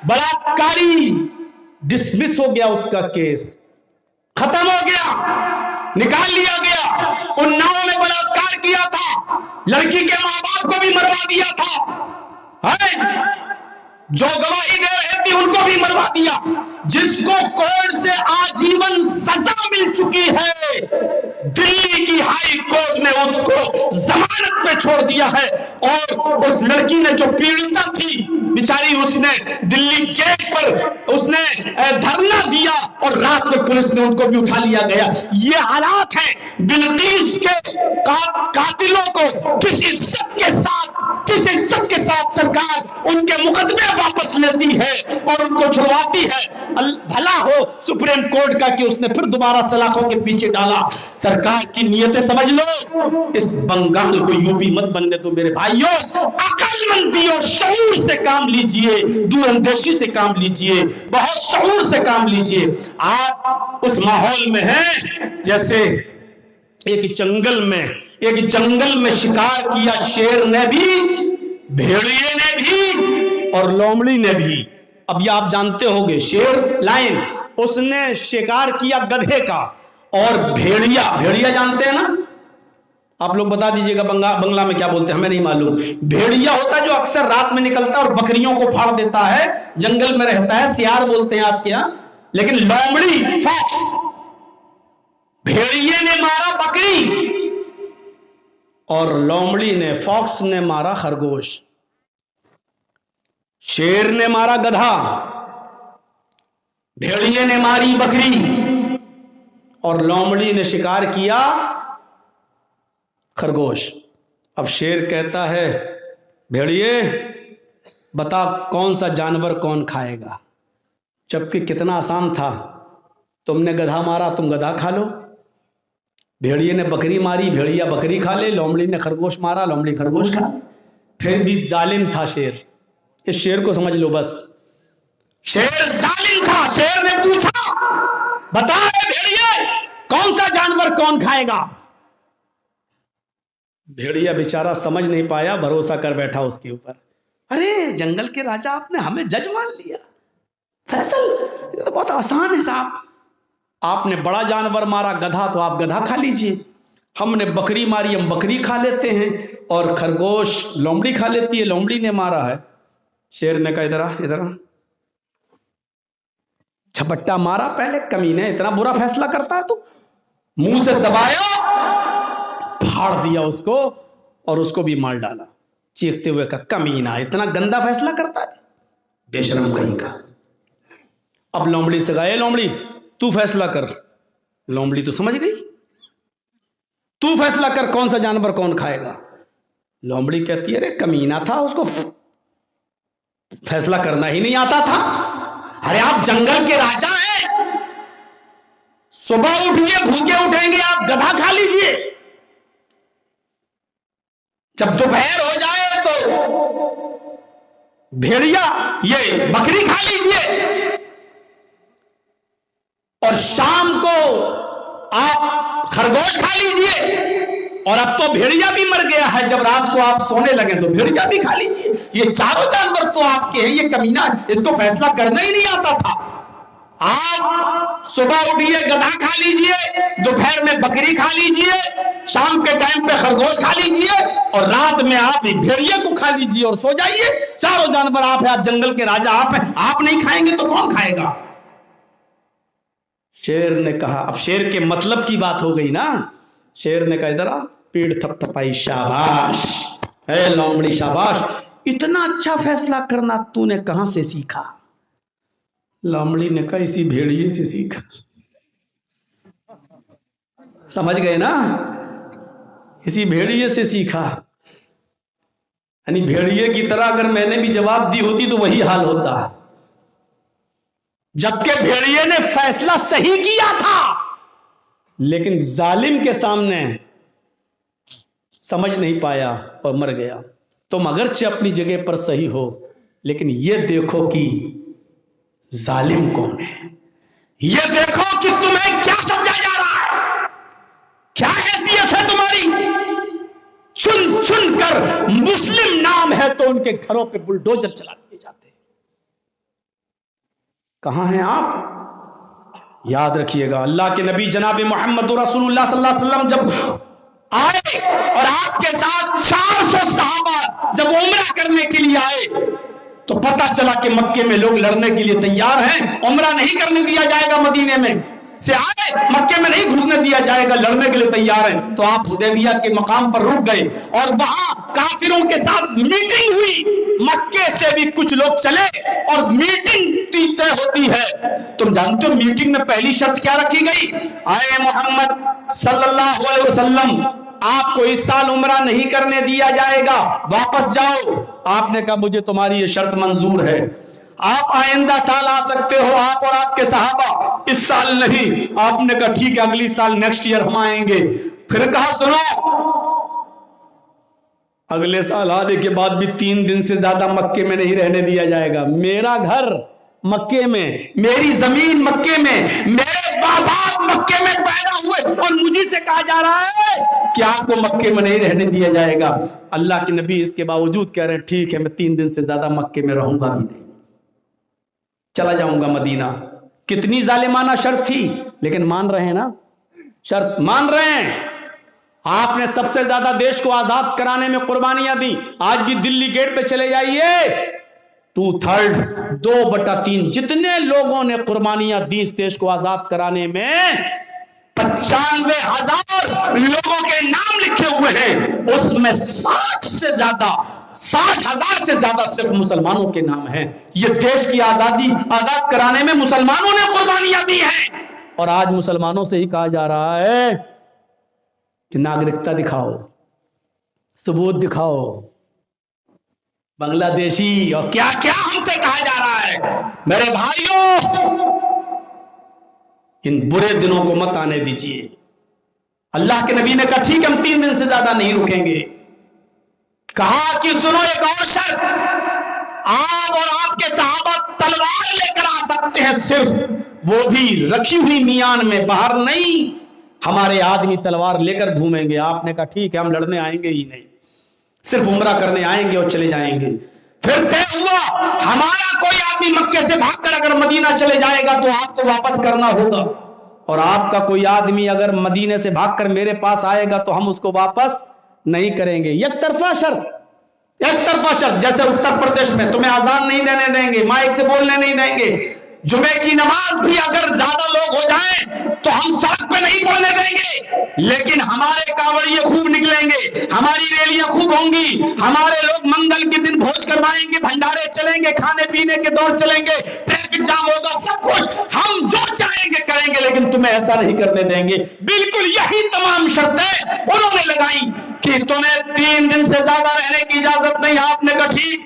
بلااتکاری ڈسمس ہو گیا، اس کا کیس ختم ہو گیا، نکال لیا گیا. اناؤ میں بلااتکار کیا تھا، لڑکی کے ماں باپ کو بھی مروا دیا تھا، جو گواہی دے رہے تھے ان کو بھی مروا دیا. جس کو کورٹ سے آجیون سزا مل چکی ہے، دلی کی ہائی کورٹ نے اس کو ضمانت پہ چھوڑ دیا ہے. اور اس لڑکی نے جو پیڑتا تھی بیچاری، اس نے دلی گیٹ پر اس نے دھرنا دیا اور رات میں پولیس نے ان کو بھی اٹھا لیا گیا. یہ حالات ہیں. بلقیس کے قاتلوں کو کس عزت کے ساتھ سرکار ان کے مقدمے واپس لیتی ہے اور ان کو چھڑواتی ہے. بھلا ہو سپریم کورٹ کا کہ اس نے پھر دوبارہ سلاخوں کے پیچھے ڈالا. سرکار کی نیتیں سمجھ لو. اس بنگال کو یو پی مت بننے دو میرے بھائیوں. عقل مندی اور شعور سے کام لیجئے، دور اندیشی سے کام لیجئے، بہت شعور سے کام لیجئے. آپ اس ماحول میں ہیں جیسے ایک جنگل میں شکار کیا شیر نے بھی، بھیڑیے نے بھی اور لومڑی نے بھی. اب یہ آپ جانتے ہوگے، شیر لائن اس نے شکار کیا گدھے کا، اور بھیڑیا جانتے ہیں نا آپ لوگ؟ بتا دیجئے گا بنگلہ میں کیا بولتے ہیں، ہمیں نہیں معلوم. بھیڑیا ہوتا ہے جو اکثر رات میں نکلتا ہے اور بکریوں کو پھاڑ دیتا ہے، جنگل میں رہتا ہے، سیار بولتے ہیں آپ کے یہاں. لیکن لومڑی فاکس، بھیڑیے نے مارا بکری اور لومڑی نے فاکس نے مارا خرگوش، شیر نے مارا گدھا، بھیڑیے نے ماری بکری اور لومڑی نے شکار کیا خرگوش۔ اب شیر کہتا ہے بھیڑیے بتا کون سا جانور کون کھائے گا؟ جبکہ کتنا آسان تھا، تم نے گدھا مارا تم گدھا کھا لو، بھیڑیے نے بکری ماری بھیڑیا بکری کھا لے، لومڑی نے خرگوش مارا لومڑی خرگوش کھا لے۔ پھر بھی ظالم تھا شیر، اس شیر کو سمجھ لو بس، شیر ظالم تھا۔ شیر نے پوچھا بتا بھیڑیے کون سا جانور کون کھائے گا؟ بھیڑیا بیچارہ سمجھ نہیں پایا، بھروسہ کر بیٹھا اس کے اوپر، ارے جنگل کے راجا آپ نے ہمیں جج مان لیا، فیصل یہ تو بہت آسان ہے صاحب، آپ نے بڑا جانور مارا گدھا تو آپ گدھا کھا لیجئے، ہم نے بکری ماری ہم بکری کھا لیتے ہیں، اور خرگوش لومڑی کھا لیتی ہے، لومڑی نے مارا ہے۔ شیر نے کہا ادھر آ جھپٹا مارا، پہلے کمینے اتنا برا فیصلہ کرتا ہے تو، منہ سے دبایا پھاڑ دیا اس کو اور اس کو بھی مار ڈالا، چیختے ہوئے کہا کمینہ اتنا گندا فیصلہ کرتا ہے بے شرم کہیں کا۔ اب لومڑی سے گئے لومڑی تو فیصلہ کر، لومڑی تو سمجھ گئی، تو فیصلہ کر کون سا جانور کون کھائے گا؟ لومڑی کہتی ہے ارے کمینہ تھا، اس کو فیصلہ کرنا ہی نہیں آتا تھا، ارے آپ جنگل کے راجا ہیں، صبح اٹھیے بھوکے اٹھیں گے آپ گدھا کھا لیجئے، جب دوپہر ہو جائے تو بھیڑیا یہ بکری کھا لیجئے، اور شام کو آپ خرگوش کھا لیجئے، اور اب تو بھیڑیا بھی مر گیا ہے، جب رات کو آپ سونے لگے تو بھیڑیا بھی کھا لیجئے، یہ چاروں جانور تو آپ کے ہیں، یہ کمینہ اس کو فیصلہ کرنا ہی نہیں آتا تھا، آپ صبح اٹھیے گدھا کھا لیجئے، دوپہر میں بکری کھا لیجئے، شام کے ٹائم پہ خرگوش کھا لیجئے، اور رات میں آپ بھیڑیے کو کھا لیجئے اور سو جائیے، چاروں جانور آپ ہیں، آپ جنگل کے راجا آپ ہیں، آپ نہیں کھائیں گے تو کون کھائے گا؟ شیر نے کہا، اب شیر کے مطلب کی بات ہو گئی نا، شیر نے کہا ادھر آ، پیڑ تھپ تھپائی، شاباش اے لومڑی شاباش، اتنا اچھا فیصلہ کرنا تو نے کہاں سے سیکھا؟ لومڑی نے کہا اسی بھیڑیے سے سیکھا۔ سمجھ گئے نا، اسی بھیڑیے سے سیکھا، یعنی بھیڑیے کی طرح اگر میں نے بھی جواب دی ہوتی تو وہی حال ہوتا، جبکہ بھیڑیے نے فیصلہ صحیح کیا تھا لیکن ظالم کے سامنے سمجھ نہیں پایا اور مر گیا۔ تم اگرچہ اپنی جگہ پر صحیح ہو لیکن یہ دیکھو کہ ظالم کون ہے، یہ دیکھو کہ تمہیں کیا سمجھا جا رہا ہے، کیا حیثیت ہے تمہاری، چن چن کر مسلم نام ہے تو ان کے گھروں پہ بلڈوزر چلا دیے جاتے ہیں۔ کہاں ہیں آپ؟ یاد رکھیے گا اللہ کے نبی جناب محمد رسول اللہ صلی اللہ علیہ وسلم جب آئے اور آپ کے ساتھ 400 صحابہ جب عمرہ کرنے کے لیے آئے تو پتہ چلا کہ مکے میں لوگ لڑنے کے لیے تیار ہیں، عمرہ نہیں کرنے دیا جائے گا، مدینے میں سے آئے مکے میں نہیں گھسنے دیا جائے گا، لڑنے کے لیے تیار ہیں، تو آپ حدیبیہ کے مقام پر رک گئے اور وہاں کافروں کے ساتھ میٹنگ ہوئی، مکے سے بھی کچھ لوگ چلے اور میٹنگ طے ہوتی ہے۔ تم جانتے ہو میٹنگ میں پہلی شرط کیا رکھی گئی؟ آئے محمد صلی اللہ علیہ وسلم آپ کو اس سال عمرہ نہیں کرنے دیا جائے گا، واپس جاؤ۔ آپ نے کہا مجھے تمہاری یہ شرط منظور ہے، آپ آئندہ سال آ سکتے ہو، آپ اور آپ کے صحابہ، اس سال نہیں۔ آپ نے کہا ٹھیک ہے اگلی سال نیکسٹ ایئر ہم آئیں گے۔ پھر کہا سنو اگلے سال آنے کے بعد بھی 3 دن سے زیادہ مکے میں نہیں رہنے دیا جائے گا، میرا گھر مکے میں، میری زمین مکے میں، میرے باپ مکے میں پیدا ہوئے اور مجھے سے کہا جا رہا ہے کہ آپ کو مکے میں نہیں رہنے دیا جائے گا۔ اللہ کے نبی اس کے باوجود کہہ رہے ہیں ٹھیک ہے میں 3 دن سے زیادہ مکے میں رہوں گا بھی نہیں، چلا جاؤں گا مدینہ۔ کتنی ظالمانہ شرط تھی لیکن مان رہے ہیں نا، شرط مان رہے ہیں۔ آپ نے سب سے زیادہ دیش کو آزاد کرانے میں قربانیاں دی، آج بھی دلی گیٹ پہ چلے جائیے 2/3 2/3 جتنے لوگوں نے قربانیاں دی اس دیش کو آزاد کرانے میں 95,000 لوگوں کے نام لکھے ہوئے ہیں، اس میں 60,000 سے زیادہ صرف مسلمانوں کے نام ہیں۔ یہ دیش کی آزاد کرانے میں مسلمانوں نے قربانیاں دی ہیں، اور آج مسلمانوں سے ہی کہا جا رہا ہے کہ ناگرکتا دکھاؤ، ثبوت دکھاؤ، بنگلہ دیشی اور کیا کیا ہم سے کہا جا رہا ہے۔ میرے بھائیوں، ان برے دنوں کو مت آنے دیجیے۔ اللہ کے نبی نے کہا ٹھیک ہم 3 دن سے زیادہ نہیں رکیں گے۔ کہا کہ سنو ایک اور شرط، آپ اور آپ کے صحابہ تلوار لے کر آ سکتے ہیں، صرف وہ بھی رکھی ہوئی میان میں، باہر نہیں۔ ہمارے آدمی تلوار لے کر گھومیں گے۔ آپ نے کہا ٹھیک ہے ہم لڑنے آئیں گے ہی نہیں، صرف عمرہ کرنے آئیں گے اور چلے جائیں گے۔ پھر طے ہوا ہمارا کوئی آدمی مکے سے بھاگ کر اگر مدینہ چلے جائے گا تو آپ کو واپس کرنا ہوگا، اور آپ کا کوئی آدمی اگر مدینے سے بھاگ کر میرے پاس آئے گا تو ہم اس کو واپس نہیں کریں گے۔ یک طرفہ شرط، جیسے اتر پردیش میں تمہیں اذان نہیں دینے دیں گے، مائک سے بولنے نہیں دیں گے، جمعے کی نماز بھی اگر زیادہ لوگ ہو جائیں تو ہم سڑک پہ نہیں پڑھنے دیں گے، لیکن ہمارے کاوڑیے خوب نکلیں گے، ہماری ریلیاں خوب ہوں گی، ہمارے لوگ منگل کے دن بھوج کروائیں گے، بھنڈارے چلیں گے، کھانے پینے کے دور چلیں گے، ٹریفک جام ہوگا، سب کچھ ہم جو چاہیں گے کریں گے، لیکن تمہیں ایسا نہیں کرنے دیں گے۔ بالکل یہی تمام شرطیں انہوں نے لگائی کہ تمہیں 3 دن سے زیادہ رہنے کی اجازت نہیں۔ آپ نے کہا ٹھیک،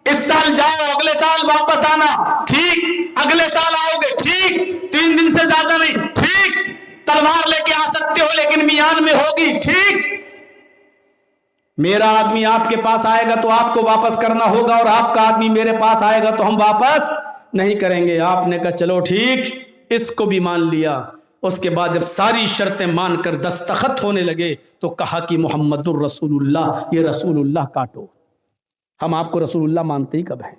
اس سال جاؤ، اگلے سال واپس آنا، ٹھیک، اگلے سال آؤ گے، ٹھیک، 3 دن سے زیادہ نہیں، ٹھیک، تلوار لے کے آ سکتے ہو لیکن میان میں ہوگی، ٹھیک، میرا آدمی آپ کے پاس آئے گا تو آپ کو واپس کرنا ہوگا، اور آپ کا آدمی میرے پاس آئے گا تو ہم واپس نہیں کریں گے۔ آپ نے کہا چلو ٹھیک، اس کو بھی مان لیا۔ اس کے بعد جب ساری شرطیں مان کر دستخط ہونے لگے تو کہا کہ محمد الرسول اللہ، یہ رسول اللہ کاٹو۔ ہم آپ کو رسول اللہ مانتے ہی کب ہیں؟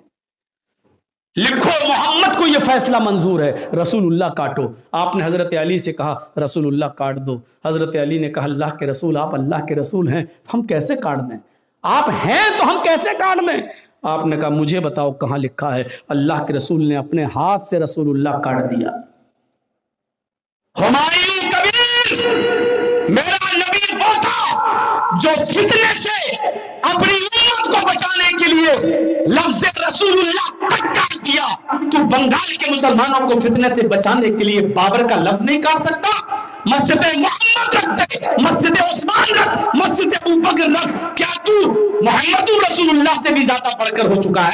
لکھو محمد کو یہ فیصلہ منظور ہے، رسول اللہ کاٹو۔ آپ نے حضرت علی سے کہا رسول اللہ کاٹ دو۔ حضرت علی نے کہا اللہ کے رسول، آپ اللہ کے رسول ہیں، ہم کیسے کاٹ دیں؟ آپ ہیں تو ہم کیسے کاٹ دیں؟ آپ نے کہا مجھے بتاؤ کہاں لکھا ہے؟ اللہ کے رسول نے اپنے ہاتھ سے رسول اللہ کاٹ دیا۔ ہمایوں کبیر، میرا نبی وہ تھا جو فتنے سے اپنی امت کو بچانے کے لیے لفظ رسول اللہ تک کاٹ دیا۔ تو بنگال کے مسلمانوں کو فتنے سے بچانے کے لیے بابر کا لفظ نہیں کاٹ سکتا؟ مسجد محمد رکھ دے، مسجد عثمان رکھ، مسجد ابوبکر رکھ، کیا تو محمد رسول اللہ سے بھی زیادہ بڑھ کر ہو چکا ہے؟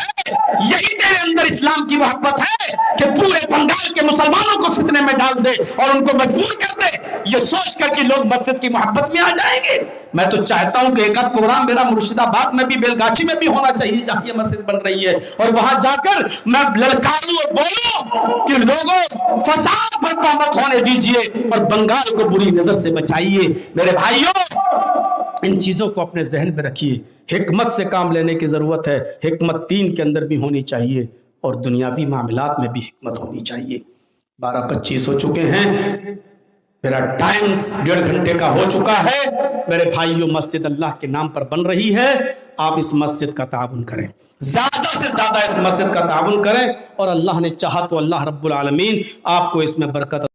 یہی تیرے اندر اسلام کی محبت ہے کہ پورے بنگال کے مسلمانوں کو فتنے میں ڈال دے اور ان کو مجبور کر دے، یہ سوچ کر کہ لوگ مسجد کی محبت میں آ جائیں گے۔ میں تو چاہتا ہوں کہ ایک آدھ پروگرام میرا مرشد آباد میں بھی، بیلگاچی میں بھی ہونا چاہیے جہاں یہ مسجد بن رہی ہے، اور وہاں جا کر میں للکاروں اور بولوں کہ لوگوں فساد برپا مت ہونے دیجیے اور بنگال کو بری نظر سے بچائیے۔ میرے بھائیوں، ان چیزوں کو اپنے ذہن میں رکھیے۔ حکمت سے کام لینے کی ضرورت ہے، حکمت دین کے اندر بھی ہونی چاہیے اور دنیاوی معاملات میں بھی حکمت ہونی چاہیے۔ 12:25 ہو چکے ہیں، میرا ٹائم 1.5 گھنٹے کا ہو چکا ہے۔ میرے بھائیوں، مسجد اللہ کے نام پر بن رہی ہے، آپ اس مسجد کا تعاون کریں، زیادہ سے زیادہ اس مسجد کا تعاون کریں، اور اللہ نے چاہا تو اللہ رب العالمین آپ کو اس میں برکت